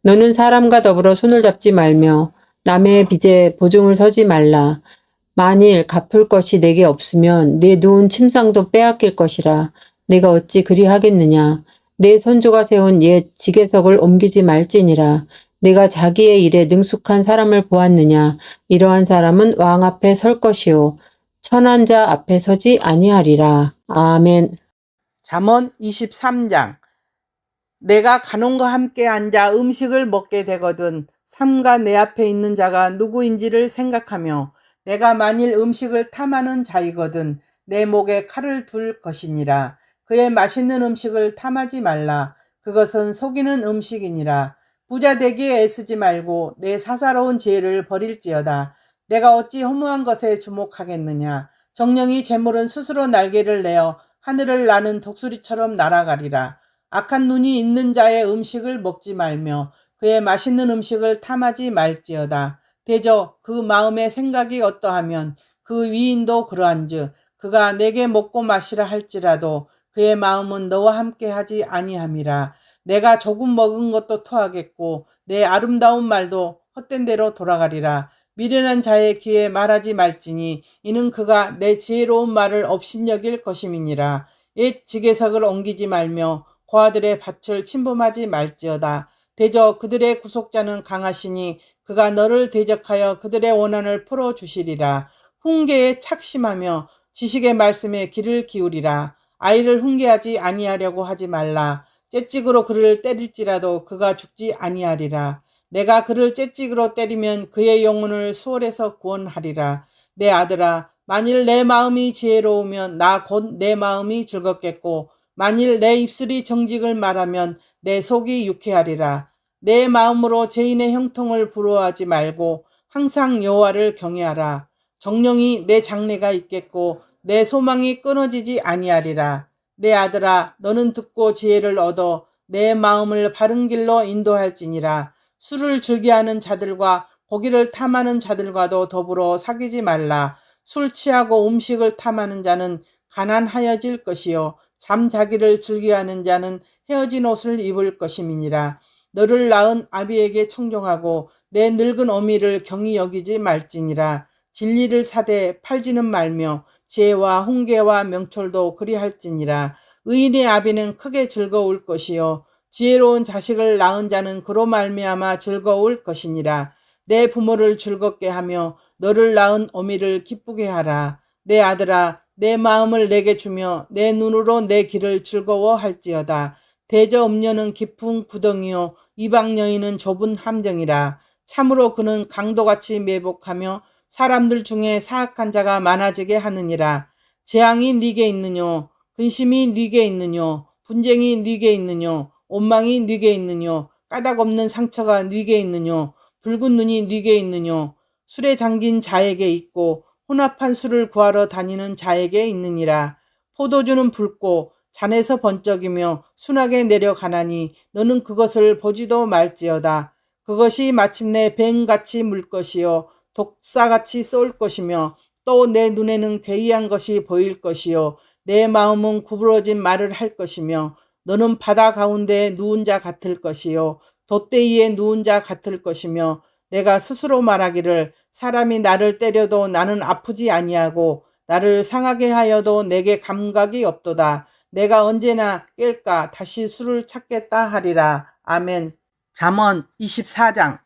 [SPEAKER 2] 너는 사람과 더불어 손을 잡지 말며 남의 빚에 보증을 서지 말라. 만일 갚을 것이 내게 없으면 내 누운 침상도 빼앗길 것이라. 내가 어찌 그리하겠느냐. 내 선조가 세운 옛 지계석을 옮기지 말지니라. 내가 자기의 일에 능숙한 사람을 보았느냐. 이러한 사람은 왕 앞에 설 것이요 천한 자 앞에 서지 아니하리라. 아멘.
[SPEAKER 11] 잠언 23장. 내가 간원과 함께 앉아 음식을 먹게 되거든 삼가 내 앞에 있는 자가 누구인지를 생각하며 내가 만일 음식을 탐하는 자이거든 내 목에 칼을 둘 것이니라. 그의 맛있는 음식을 탐하지 말라. 그것은 속이는 음식이니라. 부자 되기에 애쓰지 말고 내 사사로운 지혜를 버릴지어다. 내가 어찌 허무한 것에 주목하겠느냐. 정령이 재물은 스스로 날개를 내어 하늘을 나는 독수리처럼 날아가리라. 악한 눈이 있는 자의 음식을 먹지 말며 그의 맛있는 음식을 탐하지 말지어다. 대저 그 마음의 생각이 어떠하면 그 위인도 그러한즉 그가 내게 먹고 마시라 할지라도 그의 마음은 너와 함께 하지 아니함이라. 내가 조금 먹은 것도 토하겠고 내 아름다운 말도 헛된 대로 돌아가리라. 미련한 자의 귀에 말하지 말지니 이는 그가 내 지혜로운 말을 업신여길 것임이니라. 옛 지게석을 옮기지 말며 고아들의 밭을 침범하지 말지어다. 대저 그들의 구속자는 강하시니 그가 너를 대적하여 그들의 원한을 풀어주시리라. 훈계에 착심하며 지식의 말씀에 귀를 기울이라. 아이를 훈계하지 아니하려고 하지 말라. 째찍으로 그를 때릴지라도 그가 죽지 아니하리라. 내가 그를 째찍으로 때리면 그의 영혼을 수월에서 구원하리라. 내 아들아, 만일 내 마음이 지혜로우면 나 곧 내 마음이 즐겁겠고 만일 내 입술이 정직을 말하면 내 속이 유쾌하리라. 내 마음으로 죄인의 형통을 부러워하지 말고 항상 여호와를 경외하라. 정령이 내 장래가 있겠고 내 소망이 끊어지지 아니하리라. 내 아들아, 너는 듣고 지혜를 얻어 내 마음을 바른 길로 인도할지니라. 술을 즐겨하는 자들과 고기를 탐하는 자들과도 더불어 사귀지 말라. 술 취하고 음식을 탐하는 자는 가난하여질 것이요 잠자기를 즐겨하는 자는 헤어진 옷을 입을 것임이니라. 너를 낳은 아비에게 청종하고 내 늙은 어미를 경히 여기지 말지니라. 진리를 사되 팔지는 말며 지혜와 훈계와 명철도 그리할지니라. 의인의 아비는 크게 즐거울 것이요 지혜로운 자식을 낳은 자는 그로 말미암아 즐거울 것이니라. 내 부모를 즐겁게 하며 너를 낳은 어미를 기쁘게 하라. 내 아들아, 내 마음을 내게 주며 내 눈으로 내 길을 즐거워할지어다. 대저 음녀는 깊은 구덩이요 이방 여인은 좁은 함정이라. 참으로 그는 강도같이 매복하며 사람들 중에 사악한 자가 많아지게 하느니라. 재앙이 네게 있느뇨, 근심이 네게 있느뇨, 분쟁이 네게 있느뇨, 원망이 네게 있느뇨, 까닭 없는 상처가 네게 있느뇨, 붉은 눈이 네게 있느뇨. 술에 잠긴 자에게 있고 혼합한 술을 구하러 다니는 자에게 있느니라. 포도주는 붉고 잔에서 번쩍이며 순하게 내려가나니 너는 그것을 보지도 말지어다. 그것이 마침내 뱀같이 물 것이요 독사같이 쏠 것이며 또 내 눈에는 괴이한 것이 보일 것이요 내 마음은 구부러진 말을 할 것이며 너는 바다 가운데 누운 자 같을 것이요 돛대위에 누운 자 같을 것이며 내가 스스로 말하기를 사람이 나를 때려도 나는 아프지 아니하고 나를 상하게 하여도 내게 감각이 없도다. 내가 언제나 깰까 다시 술을 찾겠다 하리라. 아멘. 잠언 24장.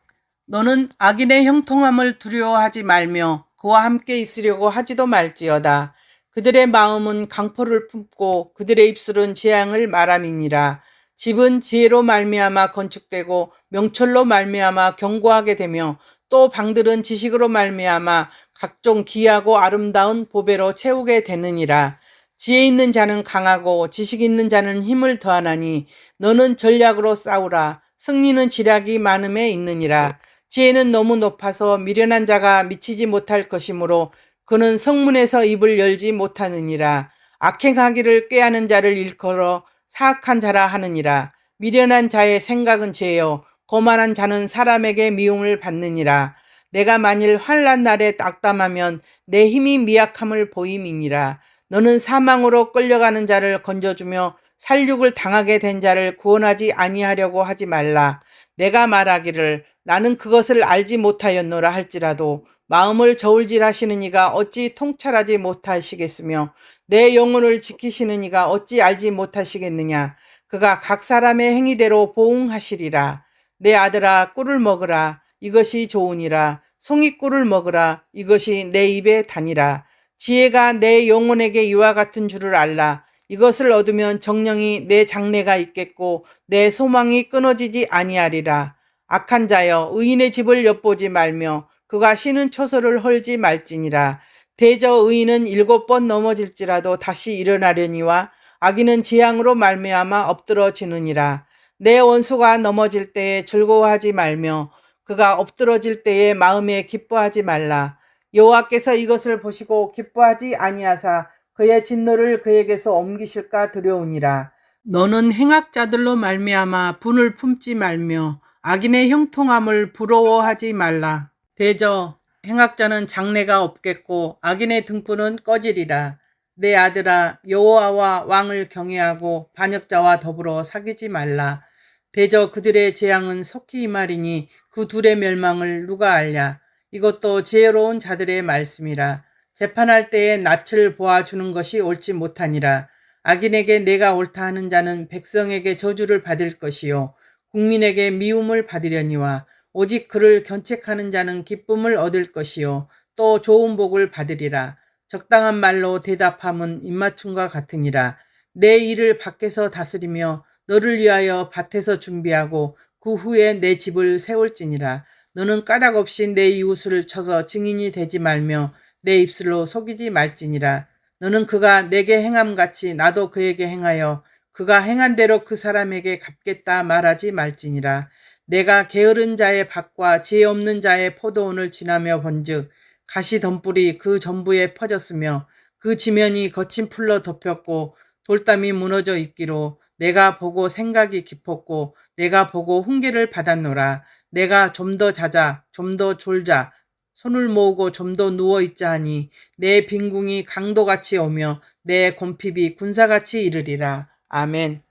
[SPEAKER 11] 너는 악인의 형통함을 두려워하지 말며 그와 함께 있으려고 하지도 말지어다. 그들의 마음은 강포를 품고 그들의 입술은 재앙을 말함이니라. 집은 지혜로 말미암아 건축되고 명철로 말미암아 견고하게 되며 또 방들은 지식으로 말미암아 각종 귀하고 아름다운 보배로 채우게 되느니라. 지혜 있는 자는 강하고 지식 있는 자는 힘을 더하나니 너는 전략으로 싸우라. 승리는 지략이 많음에 있느니라. 지혜는 너무 높아서 미련한 자가 미치지 못할 것이므로 그는 성문에서 입을 열지 못하느니라. 악행하기를 꾀하는 자를 일컬어 사악한 자라 하느니라. 미련한 자의 생각은 죄요 거만한 자는 사람에게 미움을 받느니라. 내가 만일 환난 날에 낙담하면 내 힘이 미약함을 보임이니라. 너는 사망으로 끌려가는 자를 건져주며 살육을 당하게 된 자를 구원하지 아니하려고 하지 말라. 내가 말하기를 나는 그것을 알지 못하였노라 할지라도 마음을 저울질하시는 이가 어찌 통찰하지 못하시겠으며 내 영혼을 지키시는 이가 어찌 알지 못하시겠느냐. 그가 각 사람의 행위대로 보응하시리라. 내 아들아, 꿀을 먹으라. 이것이 좋으니라. 송이꿀을 먹으라. 이것이 내 입에 다니라. 지혜가 내 영혼에게 이와 같은 줄을 알라. 이것을 얻으면 정령이 내 장래가 있겠고 내 소망이 끊어지지 아니하리라. 악한 자여, 의인의 집을 엿보지 말며 그가 쉬는 처소를 헐지 말지니라. 대저 의인은 7번 넘어질지라도 다시 일어나려니와 악인은 재앙으로 말미암아 엎드러지느니라. 내 원수가 넘어질 때에 즐거워하지 말며 그가 엎드러질 때에 마음에 기뻐하지 말라. 여호와께서 이것을 보시고 기뻐하지 아니하사 그의 진노를 그에게서 옮기실까 두려우니라. 너는 행악자들로 말미암아 분을 품지 말며 악인의 형통함을 부러워하지 말라. 대저 행악자는 장래가 없겠고 악인의 등불은 꺼지리라. 내 아들아, 여호와와 왕을 경외하고 반역자와 더불어 사귀지 말라. 대저 그들의 재앙은 속히 임하리니 그 둘의 멸망을 누가 알랴. 이것도 지혜로운 자들의 말씀이라. 재판할 때에 낯을 보아주는 것이 옳지 못하니라. 악인에게 내가 옳다 하는 자는 백성에게 저주를 받을 것이요 국민에게 미움을 받으려니와 오직 그를 견책하는 자는 기쁨을 얻을 것이요 또 좋은 복을 받으리라. 적당한 말로 대답함은 입맞춤과 같으니라. 내 일을 밖에서 다스리며 너를 위하여 밭에서 준비하고 그 후에 내 집을 세울지니라. 너는 까닭 없이 내 이웃을 쳐서 증인이 되지 말며 내 입술로 속이지 말지니라. 너는 그가 내게 행함같이 나도 그에게 행하여 그가 행한 대로 그 사람에게 갚겠다 말하지 말지니라. 내가 게으른 자의 밭과 지혜 없는 자의 포도원을 지나며 본즉 가시덤불이 그 전부에 퍼졌으며 그 지면이 거친 풀로 덮였고 돌담이 무너져 있기로 내가 보고 생각이 깊었고 내가 보고 훈계를 받았노라. 내가 좀 더 자자 좀 더 졸자 손을 모으고 좀 더 누워있자 하니 내 빈궁이 강도같이 오며 내 곰핍이 군사같이 이르리라. 아멘.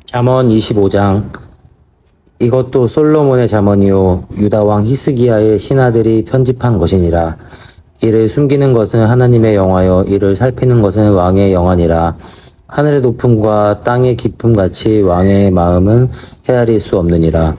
[SPEAKER 12] 잠언 25장. 이것도 솔로몬의 잠언이요 유다 왕 히스기야의 신하들이 편집한 것이니라. 이를 숨기는 것은 하나님의 영화요 이를 살피는 것은 왕의 영안이라. 하늘의 높음과 땅의 깊음같이 왕의 마음은 헤아릴 수 없느니라.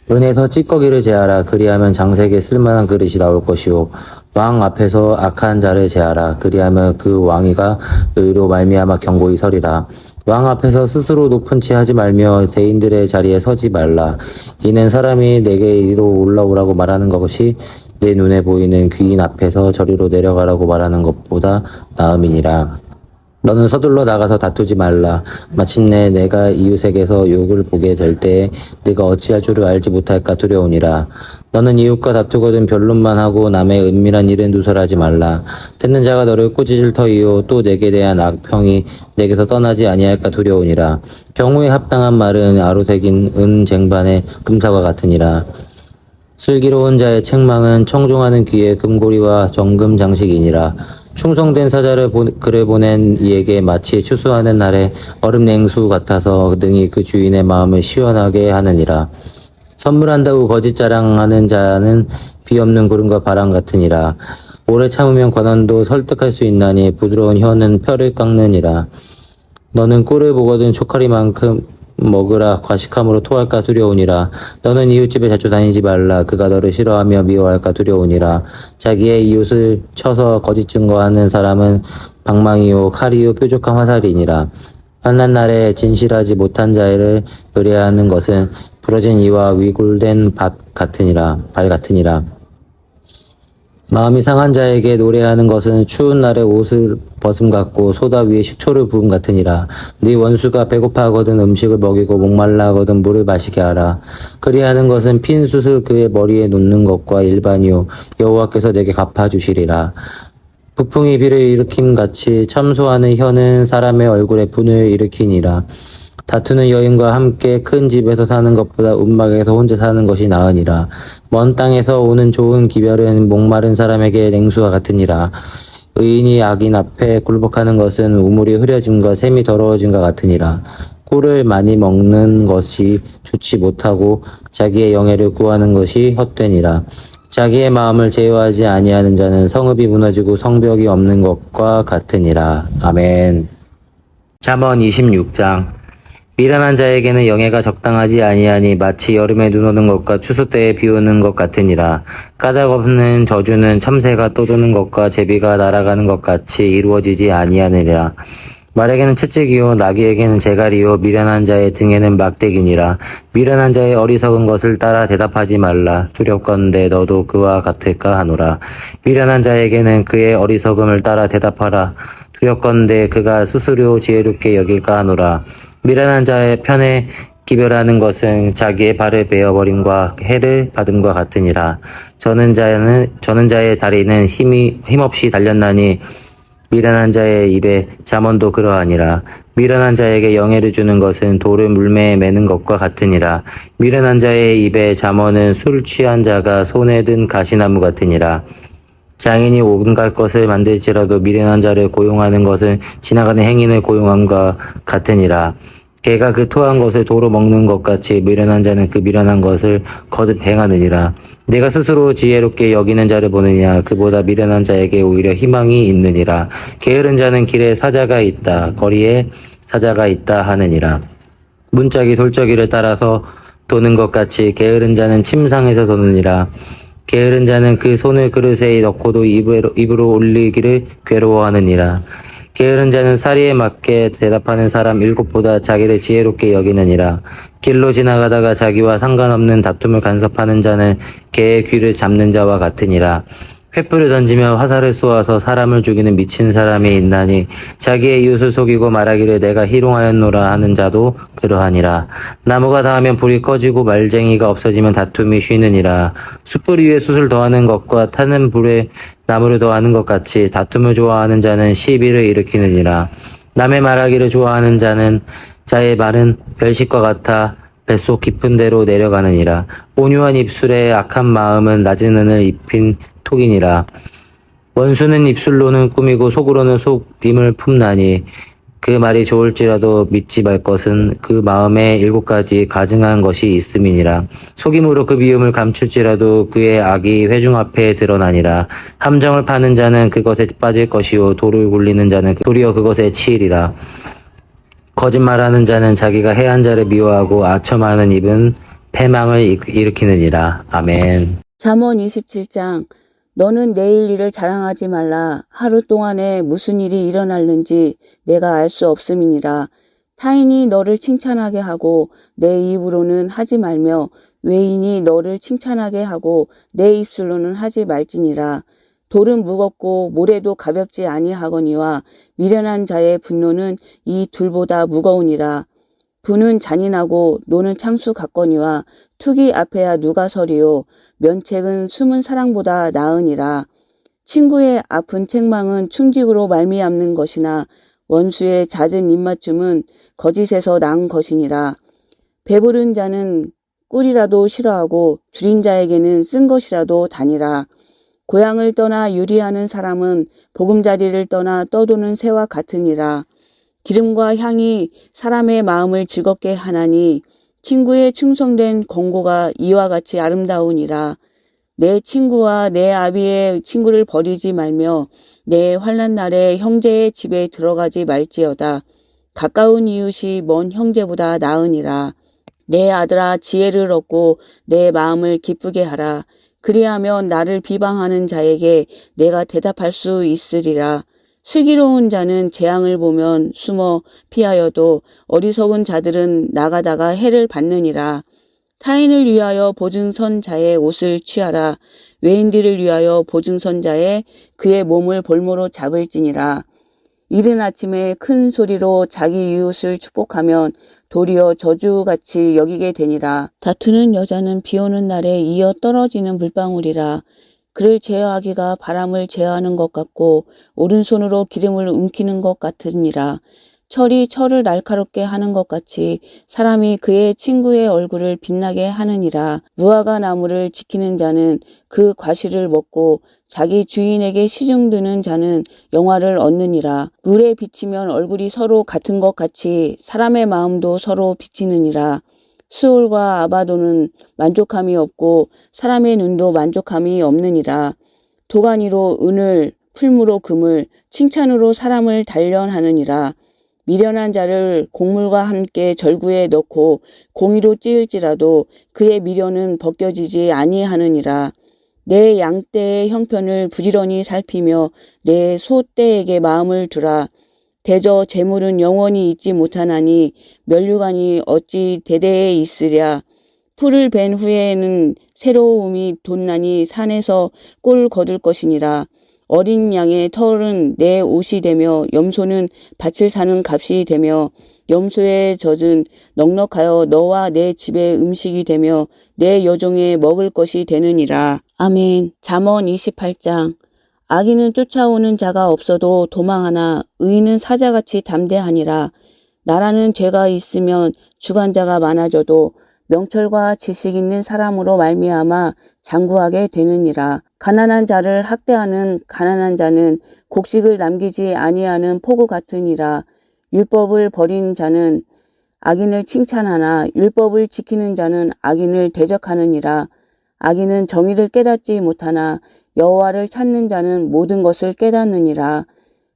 [SPEAKER 12] 은에서 찌꺼기를 제하라. 그리하면 장색에 쓸만한 그릇이 나올 것이요 왕 앞에서 악한 자를 제하라. 그리하면 그 왕이가 의로 말미암아 견고히 서리라. 왕 앞에서 스스로 높은 채 하지 말며 대인들의 자리에 서지 말라. 이는 사람이 내게 이리로 올라오라고 말하는 것이 내 눈에 보이는 귀인 앞에서 저리로 내려가라고 말하는 것보다 나음이니라. 너는 서둘러 나가서 다투지 말라. 마침내 내가 이웃에게서 욕을 보게 될 때에 네가 어찌할 줄을 알지 못할까 두려우니라. 너는 이웃과 다투거든 변론만 하고 남의 은밀한 일은 누설하지 말라. 듣는 자가 너를 꾸짖을 터이요 또 내게 대한 악평이 내게서 떠나지 아니할까 두려우니라. 경우에 합당한 말은 아로새긴 은 쟁반의 금사과 같으니라. 슬기로운 자의 책망은 청종하는 귀의 금고리와 정금 장식이니라. 충성된 사자를 글을 보낸 이에게 마치 추수하는 날에 얼음 냉수 같아서 능히 그 주인의 마음을 시원하게 하느니라. 선물한다고 거짓 자랑하는 자는 비 없는 구름과 바람 같으니라. 오래 참으면 권한도 설득할 수 있나니 부드러운 혀는 뼈를 깎느니라. 너는 꿀을 보거든 초카리만큼 먹으라. 과식함으로 토할까 두려우니라. 너는 이웃집에 자주 다니지 말라. 그가 너를 싫어하며 미워할까 두려우니라. 자기의 이웃을 쳐서 거짓 증거하는 사람은 방망이요 칼이요 뾰족한 화살이니라. 환난 날에 진실하지 못한 자를 의뢰하는 것은 부러진 이와 위골된 발 같으니라. 마음이 상한 자에게 노래하는 것은 추운 날에 옷을 벗음 같고 소다 위에 식초를 부음 같으니라. 네 원수가 배고파하거든 음식을 먹이고 목말라하거든 물을 마시게 하라. 그리하는 것은 핀 숯을 그의 머리에 놓는 것과 일반이요 여호와께서 내게 갚아주시리라. 부풍이 비를 일으킴 같이 참소하는 혀는 사람의 얼굴에 분을 일으키니라. 다투는 여인과 함께 큰 집에서 사는 것보다 움막에서 혼자 사는 것이 나으니라. 먼 땅에서 오는 좋은 기별은 목마른 사람에게 냉수와 같으니라. 의인이 악인 앞에 굴복하는 것은 우물이 흐려짐과 샘이 더러워짐과 같으니라. 꿀을 많이 먹는 것이 좋지 못하고 자기의 영예를 구하는 것이 헛되니라. 자기의 마음을 제어하지 아니하는 자는 성읍이 무너지고 성벽이 없는 것과 같으니라. 아멘. 잠언 26장. 미련한 자에게는 영예가 적당하지 아니하니 마치 여름에 눈 오는 것과 추수 때에 비 오는 것 같으니라. 까닭 없는 저주는 참새가 떠도는 것과 제비가 날아가는 것 같이 이루어지지 아니하느니라. 말에게는 채찍이요 나귀에게는 재갈이요 미련한 자의 등에는 막대기니라. 미련한 자의 어리석은 것을 따라 대답하지 말라. 두렵건대 너도 그와 같을까 하노라. 미련한 자에게는 그의 어리석음을 따라 대답하라. 두렵건대 그가 스스로 지혜롭게 여길까 하노라. 미련한 자의 편에 기별하는 것은 자기의 발을 베어버림과 해를 받음과 같으니라. 저는 자의 다리는 힘없이 달렸나니 미련한 자의 입에 잠언도 그러하니라. 미련한 자에게 영예를 주는 것은 돌을 물매에 매는 것과 같으니라. 미련한 자의 입에 잠언은 술 취한 자가 손에 든 가시나무 같으니라. 장인이 온갖 것을 만들지라도 미련한 자를 고용하는 것은 지나가는 행인을 고용함과 같으니라. 개가 그 토한 것을 도로 먹는 것 같이 미련한 자는 그 미련한 것을 거듭 행하느니라. 내가 스스로 지혜롭게 여기는 자를 보느냐 그보다 미련한 자에게 오히려 희망이 있느니라. 게으른 자는 길에 사자가 있다 거리에 사자가 있다 하느니라. 문짝이 돌적이를 따라서 도는 것 같이 게으른 자는 침상에서 도느니라. 게으른 자는 그 손을 그릇에 넣고도 입으로 올리기를 괴로워하느니라. 게으른 자는 사리에 맞게 대답하는 사람 7보다 자기를 지혜롭게 여기느니라. 길로 지나가다가 자기와 상관없는 다툼을 간섭하는 자는 개의 귀를 잡는 자와 같으니라. 횃불을 던지며 화살을 쏘아서 사람을 죽이는 미친 사람이 있나니 자기의 이웃을 속이고 말하기를 내가 희롱하였노라 하는 자도 그러하니라. 나무가 닿으면 불이 꺼지고 말쟁이가 없어지면 다툼이 쉬느니라. 숯불 위에 숯을 더하는 것과 타는 불에 나무를 더하는 것 같이 다툼을 좋아하는 자는 시비를 일으키느니라. 남의 말하기를 좋아하는 자의 말은 별식과 같아 뱃속 깊은 데로 내려가느니라. 온유한 입술에 악한 마음은 낮은 은을 입힌 톡이니라. 원수는 입술로는 꾸미고 속으로는 속임을 품나니 그 말이 좋을지라도 믿지 말 것은 그 마음에 7가지 가증한 것이 있음이니라. 속임으로 그 미움을 감출지라도 그의 악이 회중 앞에 드러나니라. 함정을 파는 자는 그것에 빠질 것이요 돌을 굴리는 자는 도리어 그것에 치이리라. 거짓말하는 자는 자기가 해한 자를 미워하고 아첨하는 입은 패망을 일으키느니라. 아멘.
[SPEAKER 13] 잠언 27장. 너는 내일 일을 자랑하지 말라. 하루 동안에 무슨 일이 일어날는지 내가 알 수 없음이니라. 타인이 너를 칭찬하게 하고 내 입으로는 하지 말며 외인이 너를 칭찬하게 하고 내 입술로는 하지 말지니라. 돌은 무겁고 모래도 가볍지 아니하거니와 미련한 자의 분노는 이 둘보다 무거우니라. 분은 잔인하고 노는 창수 같거니와 투기 앞에야 누가 서리요 면책은 숨은 사랑보다 나으니라. 친구의 아픈 책망은 충직으로 말미암는 것이나 원수의 잦은 입맞춤은 거짓에서 난 것이니라. 배부른 자는 꿀이라도 싫어하고 줄인 자에게는 쓴 것이라도 다니라. 고향을 떠나 유리하는 사람은 보금자리를 떠나 떠도는 새와 같으니라. 기름과 향이 사람의 마음을 즐겁게 하나니 친구의 충성된 권고가 이와 같이 아름다우니라. 내 친구와 내 아비의 친구를 버리지 말며 내 환난 날에 형제의 집에 들어가지 말지어다. 가까운 이웃이 먼 형제보다 나으니라. 내 아들아 지혜를 얻고 내 마음을 기쁘게 하라. 그리하면 나를 비방하는 자에게 내가 대답할 수 있으리라. 슬기로운 자는 재앙을 보면 숨어 피하여도 어리석은 자들은 나가다가 해를 받느니라. 타인을 위하여 보증선 자의 옷을 취하라. 외인들을 위하여 보증선 자의 그의 몸을 볼모로 잡을지니라. 이른 아침에 큰 소리로 자기 이웃을 축복하면 도리어 저주같이 여기게 되니라. 다투는 여자는 비 오는 날에 이어 떨어지는 물방울이라. 그를 제어하기가 바람을 제어하는 것 같고 오른손으로 기름을 움키는 것 같으니라. 철이 철을 날카롭게 하는 것 같이 사람이 그의 친구의 얼굴을 빛나게 하느니라. 무화과 나무를 지키는 자는 그 과실을 먹고 자기 주인에게 시중드는 자는 영화를 얻느니라. 물에 비치면 얼굴이 서로 같은 것 같이 사람의 마음도 서로 비치느니라. 수올과 아바도는 만족함이 없고 사람의 눈도 만족함이 없느니라. 도가니로 은을, 풀무로 금을, 칭찬으로 사람을 단련하느니라. 미련한 자를 곡물과 함께 절구에 넣고 공의로 찌을지라도 그의 미련은 벗겨지지 아니하느니라. 내 양떼의 형편을 부지런히 살피며 내 소떼에게 마음을 두라. 대저 재물은 영원히 있지 못하나니 면류관이 어찌 대대에 있으랴. 풀을 벤 후에는 새로움이 돋나니 산에서 꼴 거둘 것이니라. 어린 양의 털은 내 옷이 되며 염소는 밭을 사는 값이 되며 염소의 젖은 넉넉하여 너와 내 집의 음식이 되며 내 여종의 먹을 것이 되느니라. 아멘. 잠언 28장. 악인은 쫓아오는 자가 없어도 도망하나 의인은 사자같이 담대하니라. 나라는 죄가 있으면 주관자가 많아져도 명철과 지식 있는 사람으로 말미암아 장구하게 되느니라. 가난한 자를 학대하는 가난한 자는 곡식을 남기지 아니하는 포구 같으니라. 율법을 버린 자는 악인을 칭찬하나 율법을 지키는 자는 악인을 대적하느니라. 악인은 정의를 깨닫지 못하나 여호와를 찾는 자는 모든 것을 깨닫느니라.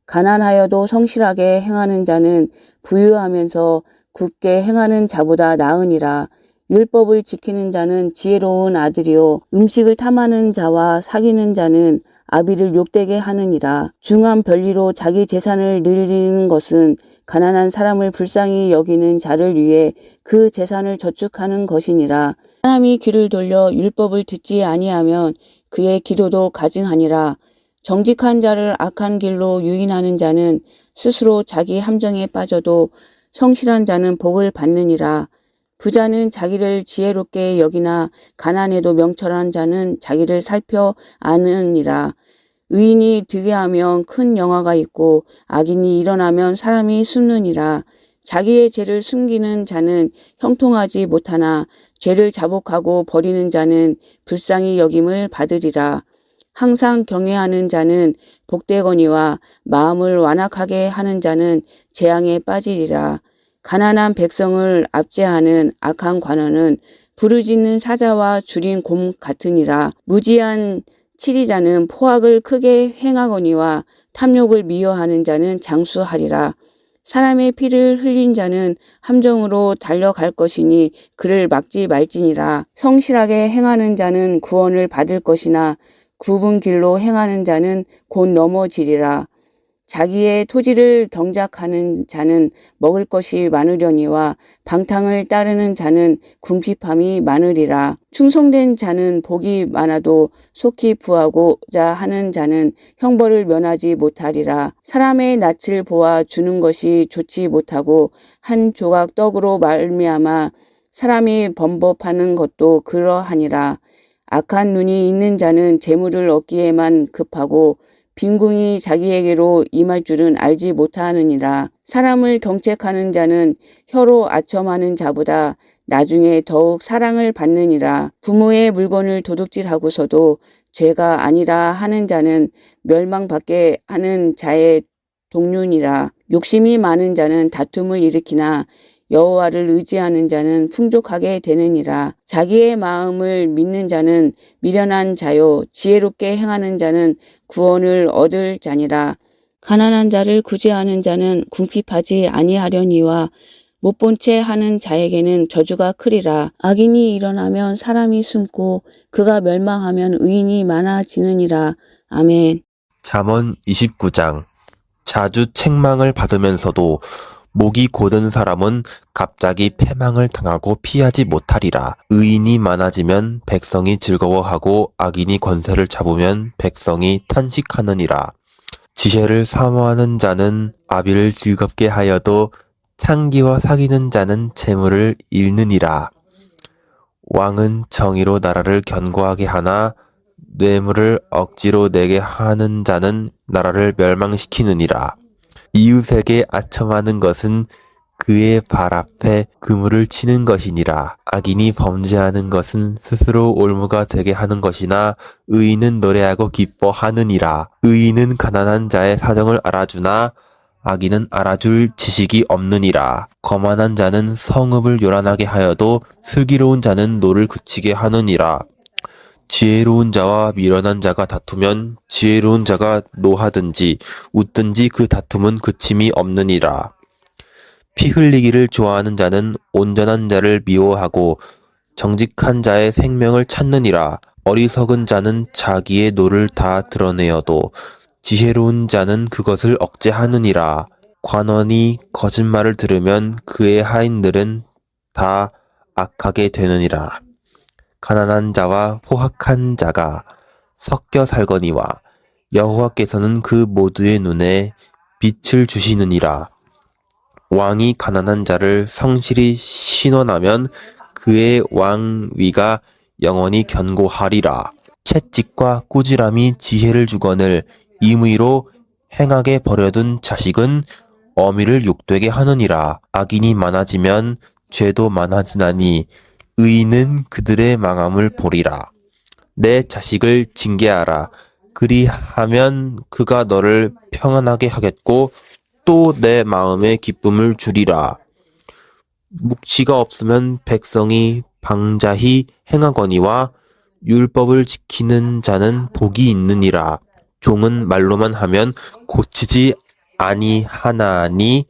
[SPEAKER 13] 가난하여도 성실하게 행하는 자는 부유하면서 굳게 행하는 자보다 나으니라. 율법을 지키는 자는 지혜로운 아들이요 음식을 탐하는 자와 사귀는 자는 아비를 욕되게 하느니라. 중한 별리로 자기 재산을 늘리는 것은 가난한 사람을 불쌍히 여기는 자를 위해 그 재산을 저축하는 것이니라. 사람이 귀를 돌려 율법을 듣지 아니하면 그의 기도도 가증하니라. 정직한 자를 악한 길로 유인하는 자는 스스로 자기 함정에 빠져도 성실한 자는 복을 받느니라. 부자는 자기를 지혜롭게 여기나 가난해도 명철한 자는 자기를 살펴 아느니라. 의인이 득에하면 큰 영화가 있고 악인이 일어나면 사람이 숨느니라. 자기의 죄를 숨기는 자는 형통하지 못하나 죄를 자복하고 버리는 자는 불쌍히 여김을 받으리라. 항상 경외하는 자는 복되거니와 마음을 완악하게 하는 자는 재앙에 빠지리라. 가난한 백성을 압제하는 악한 관원은 부르짖는 사자와 줄인 곰 같으니라. 무지한 치리자는 포악을 크게 행하거니와 탐욕을 미워하는 자는 장수하리라. 사람의 피를 흘린 자는 함정으로 달려갈 것이니 그를 막지 말지니라. 성실하게 행하는 자는 구원을 받을 것이나 굽은 길로 행하는 자는 곧 넘어지리라. 자기의 토지를 경작하는 자는 먹을 것이 많으려니와 방탕을 따르는 자는 궁핍함이 많으리라. 충성된 자는 복이 많아도 속히 부하고자 하는 자는 형벌을 면하지 못하리라. 사람의 낯을 보아 주는 것이 좋지 못하고 한 조각 떡으로 말미암아 사람이 범법하는 것도 그러하니라. 악한 눈이 있는 자는 재물을 얻기에만 급하고 빈궁이 자기에게로 임할 줄은 알지 못하느니라. 사람을 경책하는 자는 혀로 아첨하는 자보다 나중에 더욱 사랑을 받느니라. 부모의 물건을 도둑질하고서도 죄가 아니라 하는 자는 멸망받게 하는 자의 동륜이라. 욕심이 많은 자는 다툼을 일으키나 여호와를 의지하는 자는 풍족하게 되느니라. 자기의 마음을 믿는 자는 미련한 자요 지혜롭게 행하는 자는 구원을 얻을 자니라. 가난한 자를 구제하는 자는 궁핍하지 아니하려니와 못 본 채 하는 자에게는 저주가 크리라. 악인이 일어나면 사람이 숨고 그가 멸망하면 의인이 많아지느니라. 아멘.
[SPEAKER 14] 잠언 29장. 자주 책망을 받으면서도 목이 곧은 사람은 갑자기 패망을 당하고 피하지 못하리라. 의인이 많아지면 백성이 즐거워하고 악인이 권세를 잡으면 백성이 탄식하느니라. 지혜를 사모하는 자는 아비를 즐겁게 하여도 창기와 사귀는 자는 재물을 잃느니라. 왕은 정의로 나라를 견고하게 하나 뇌물을 억지로 내게 하는 자는 나라를 멸망시키느니라. 이웃에게 아첨하는 것은 그의 발 앞에 그물을 치는 것이니라. 악인이 범죄하는 것은 스스로 올무가 되게 하는 것이나 의인은 노래하고 기뻐하느니라. 의인은 가난한 자의 사정을 알아주나 악인은 알아줄 지식이 없느니라. 거만한 자는 성읍을 요란하게 하여도 슬기로운 자는 노를 그치게 하느니라. 지혜로운 자와 미련한 자가 다투면 지혜로운 자가 노하든지 웃든지 그 다툼은 그침이 없느니라. 피 흘리기를 좋아하는 자는 온전한 자를 미워하고 정직한 자의 생명을 찾느니라. 어리석은 자는 자기의 노를 다 드러내어도 지혜로운 자는 그것을 억제하느니라. 관원이 거짓말을 들으면 그의 하인들은 다 악하게 되느니라. 가난한 자와 포학한 자가 섞여 살거니와 여호와께서는 그 모두의 눈에 빛을 주시느니라. 왕이 가난한 자를 성실히 신원하면 그의 왕위가 영원히 견고하리라. 채찍과 꾸지람이 지혜를 주거늘 임의로 행하게 버려둔 자식은 어미를 욕되게 하느니라. 악인이 많아지면 죄도 많아지나니 의인은 그들의 망함을 보리라. 내 자식을 징계하라. 그리하면 그가 너를 평안하게 하겠고 또 내 마음에 기쁨을 주리라. 묵시가 없으면 백성이 방자히 행하거니와 율법을 지키는 자는 복이 있느니라. 종은 말로만 하면 고치지 아니하나니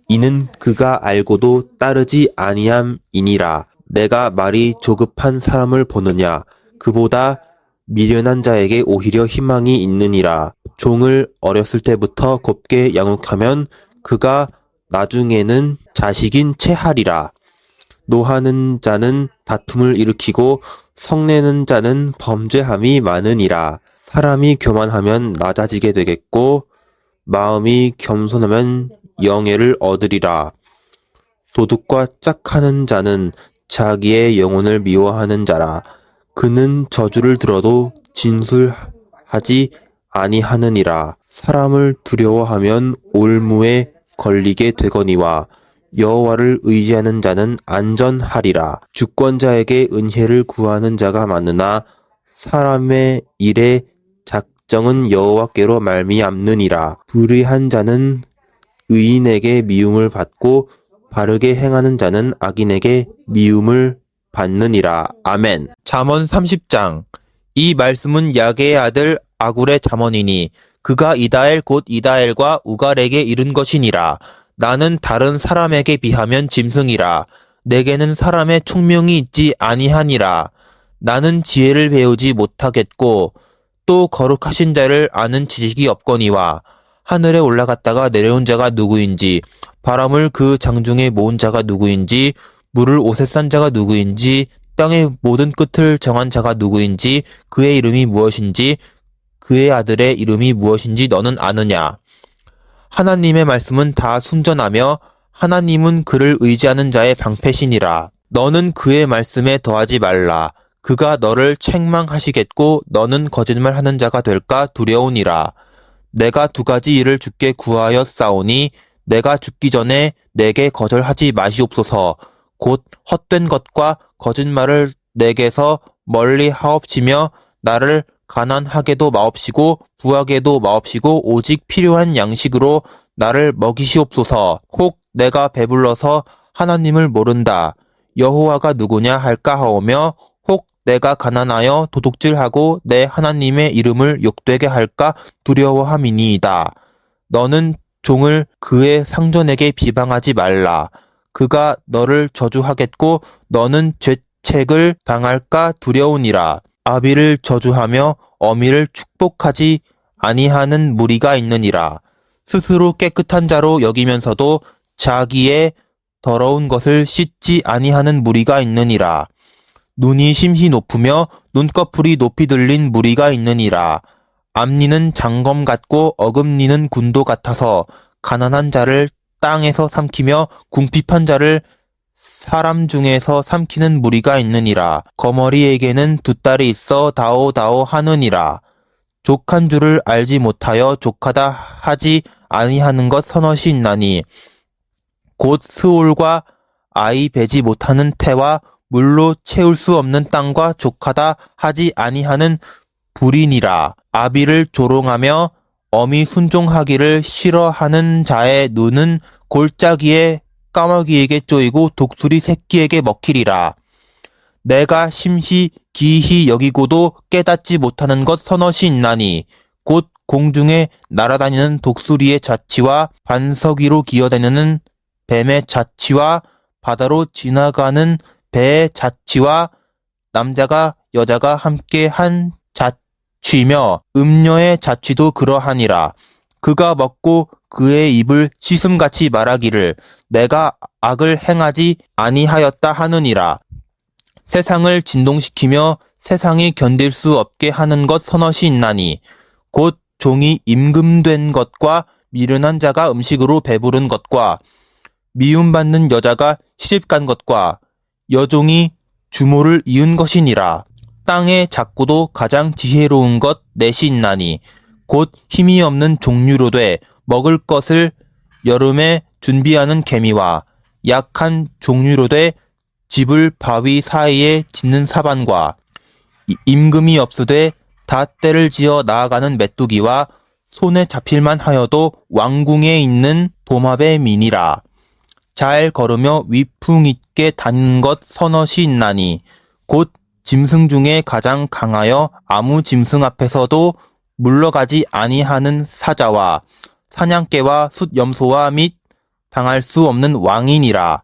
[SPEAKER 14] 이는 그가 알고도 따르지 아니함이니라. 내가 말이 조급한 사람을 보느냐? 그보다 미련한 자에게 오히려 희망이 있느니라. 종을 어렸을 때부터 곱게 양육하면 그가 나중에는 자식인 채 하리라. 노하는 자는 다툼을 일으키고 성내는 자는 범죄함이 많으니라. 사람이 교만하면 낮아지게 되겠고 마음이 겸손하면 영예를 얻으리라. 도둑과 짝하는 자는 자기의 영혼을 미워하는 자라. 그는 저주를 들어도 진술하지 아니하느니라. 사람을 두려워하면 올무에 걸리게 되거니와 여호와를 의지하는 자는 안전하리라. 주권자에게 은혜를 구하는 자가 많으나 사람의 일에 작정은 여호와께로 말미암느니라. 불의한 자는 의인에게 미움을 받고 바르게 행하는 자는 악인에게 미움을 받느니라. 아멘. 잠언 30장. 이 말씀은 야게의 아들 아굴의 잠언이니 그가 이다엘 곧 이다엘과 우갈에게 이른 것이니라. 나는 다른 사람에게 비하면 짐승이라. 내게는 사람의 총명이 있지 아니하니라. 나는 지혜를 배우지 못하겠고 또 거룩하신 자를 아는 지식이 없거니와 하늘에 올라갔다가 내려온 자가 누구인지 바람을 그 장중에 모은 자가 누구인지 물을 옷에 싼 자가 누구인지 땅의 모든 끝을 정한 자가 누구인지 그의 이름이 무엇인지 그의 아들의 이름이 무엇인지 너는 아느냐? 하나님의 말씀은 다 순전하며 하나님은 그를 의지하는 자의 방패시니라. 너는 그의 말씀에 더하지 말라. 그가 너를 책망하시겠고 너는 거짓말하는 자가 될까 두려우니라. 내가 두 가지 일을 주께 구하였사오니 내가 죽기 전에 내게 거절하지 마시옵소서. 곧 헛된 것과 거짓말을 내게서 멀리 하옵시며 나를 가난하게도 마옵시고 부하게도 마옵시고 오직 필요한 양식으로 나를 먹이시옵소서. 혹 내가 배불러서 하나님을 모른다. 여호와가 누구냐 할까 하오며 혹 내가 가난하여 도둑질하고 내 하나님의 이름을 욕되게 할까 두려워함이니이다. 너는 종을 그의 상전에게 비방하지 말라. 그가 너를 저주하겠고 너는 죄책을 당할까 두려우니라. 아비를 저주하며 어미를 축복하지 아니하는 무리가 있느니라. 스스로 깨끗한 자로 여기면서도 자기의 더러운 것을 씻지 아니하는 무리가 있느니라. 눈이 심히 높으며 눈꺼풀이 높이 들린 무리가 있느니라. 앞니는 장검 같고 어금니는 군도 같아서 가난한 자를 땅에서 삼키며 궁핍한 자를 사람 중에서 삼키는 무리가 있느니라. 거머리에게는 두 딸이 있어 다오다오 하느니라. 족한 줄을 알지 못하여 족하다 하지 아니하는 것 서너시 있나니 곧 스올과 아이 베지 못하는 태와 물로 채울 수 없는 땅과 족하다 하지 아니하는 불이니라. 아비를 조롱하며 어미 순종하기를 싫어하는 자의 눈은 골짜기에 까마귀에게 쪼이고 독수리 새끼에게 먹히리라. 내가 심히 기히 여기고도 깨닫지 못하는 것 서너시 있나니 곧 공중에 날아다니는 독수리의 자치와 반석 위로 기어다니는 뱀의 자치와 바다로 지나가는 배의 자치와 남자가 여자가 함께 한 자취며 음녀의 자취도 그러하니라. 그가 먹고 그의 입을 씻음같이 말하기를 내가 악을 행하지 아니하였다 하느니라. 세상을 진동시키며 세상이 견딜 수 없게 하는 것 서너시 있나니 곧 종이 임금된 것과 미련한 자가 음식으로 배부른 것과 미움받는 여자가 시집간 것과 여종이 주모를 이은 것이니라. 땅의 작고도 가장 지혜로운 것 넷이 있나니 곧 힘이 없는 종류로되 먹을 것을 여름에 준비하는 개미와 약한 종류로되 집을 바위 사이에 짓는 사반과 임금이 없으되 다 때를 지어 나아가는 메뚜기와 손에 잡힐만 하여도 왕궁에 있는 도마뱀 미니라. 잘 걸으며 위풍 있게 다니는 것 서넛이 있나니 곧 짐승 중에 가장 강하여 아무 짐승 앞에서도 물러가지 아니하는 사자와 사냥개와 숫염소와 및 당할 수 없는 왕이니라.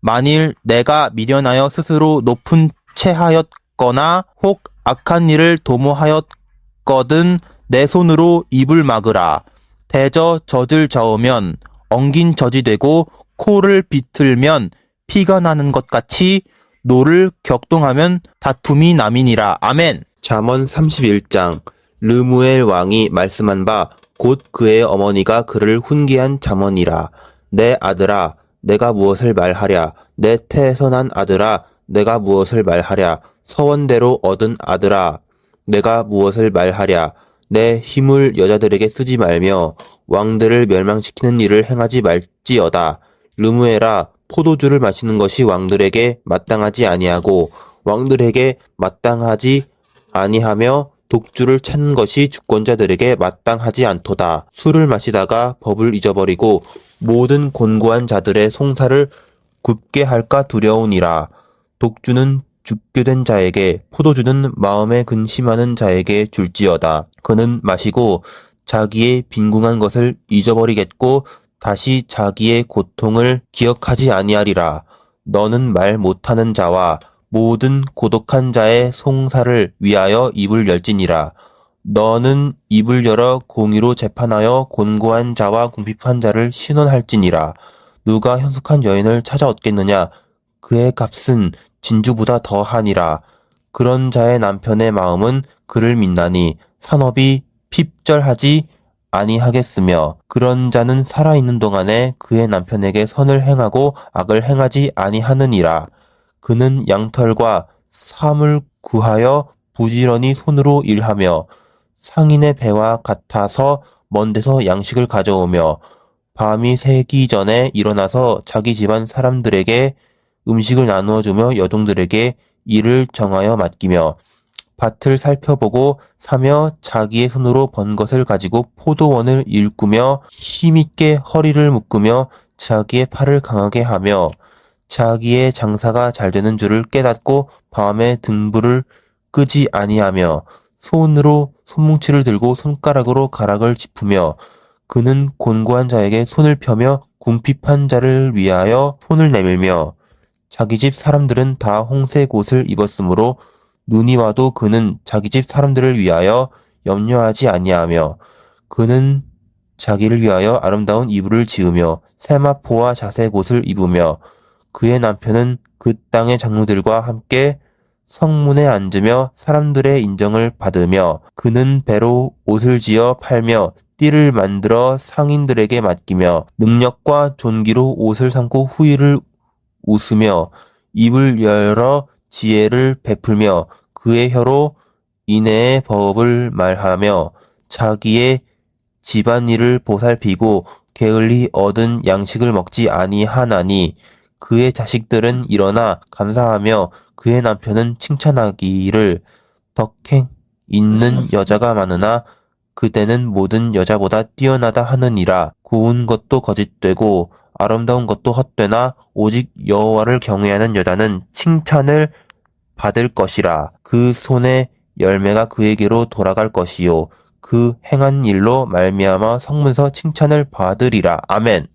[SPEAKER 14] 만일 내가 미련하여 스스로 높은 채하였거나 혹 악한 일을 도모하였거든 내 손으로 입을 막으라. 대저 젖을 저으면 엉긴 젖이 되고 코를 비틀면 피가 나는 것 같이 노를 격동하면 다툼이 남이니라. 아멘. 잠언 31장. 르무엘 왕이 말씀한 바 곧 그의 어머니가 그를 훈계한 잠언이라. 내 아들아 내가 무엇을 말하랴. 내 태에서 난 아들아 내가 무엇을 말하랴. 서원대로 얻은 아들아 내가 무엇을 말하랴. 내 힘을 여자들에게 쓰지 말며 왕들을 멸망시키는 일을 행하지 말지어다. 르무엘아 포도주를 마시는 것이 왕들에게 마땅하지 아니하고 왕들에게 마땅하지 아니하며 독주를 찾는 것이 주권자들에게 마땅하지 않도다. 술을 마시다가 법을 잊어버리고 모든 곤고한 자들의 송사를 굽게 할까 두려우니라. 독주는 죽게 된 자에게 포도주는 마음에 근심하는 자에게 줄지어다. 그는 마시고 자기의 빈궁한 것을 잊어버리겠고 다시 자기의 고통을 기억하지 아니하리라. 너는 말 못하는 자와 모든 고독한 자의 송사를 위하여 입을 열지니라. 너는 입을 열어 공의로 재판하여 곤고한 자와 궁핍한 자를 신원할지니라. 누가 현숙한 여인을 찾아 얻겠느냐? 그의 값은 진주보다 더하니라. 그런 자의 남편의 마음은 그를 믿나니 산업이 핍절하지 아니하겠으며 그런 자는 살아있는 동안에 그의 남편에게 선을 행하고 악을 행하지 아니하느니라. 그는 양털과 삶을 구하여 부지런히 손으로 일하며 상인의 배와 같아서 먼 데서 양식을 가져오며 밤이 새기 전에 일어나서 자기 집안 사람들에게 음식을 나누어 주며 여종들에게 일을 정하여 맡기며 밭을 살펴보고 사며 자기의 손으로 번 것을 가지고 포도원을 일구며 힘있게 허리를 묶으며 자기의 팔을 강하게 하며 자기의 장사가 잘 되는 줄을 깨닫고 밤에 등불을 끄지 아니하며 손으로 손뭉치를 들고 손가락으로 가락을 짚으며 그는 곤고한 자에게 손을 펴며 궁핍한 자를 위하여 손을 내밀며 자기 집 사람들은 다 홍색 옷을 입었으므로 눈이 와도 그는 자기 집 사람들을 위하여 염려하지 아니하며 그는 자기를 위하여 아름다운 이불을 지으며 세마포와 자색 옷을 입으며 그의 남편은 그 땅의 장로들과 함께 성문에 앉으며 사람들의 인정을 받으며 그는 배로 옷을 지어 팔며 띠를 만들어 상인들에게 맡기며 능력과 존귀로 옷을 삼고 후일을 웃으며 입을 열어 지혜를 베풀며 그의 혀로 인애의 법을 말하며 자기의 집안일을 보살피고 게을리 얻은 양식을 먹지 아니하나니 그의 자식들은 일어나 감사하며 그의 남편은 칭찬하기를 덕행 있는 여자가 많으나 그대는 모든 여자보다 뛰어나다 하느니라. 고운 것도 거짓되고 아름다운 것도 헛되나 오직 여호와를 경외하는 여자는 칭찬을 받을 것이라. 그 손의 열매가 그에게로 돌아갈 것이요 그 행한 일로 말미암아 성문서 칭찬을 받으리라. 아멘.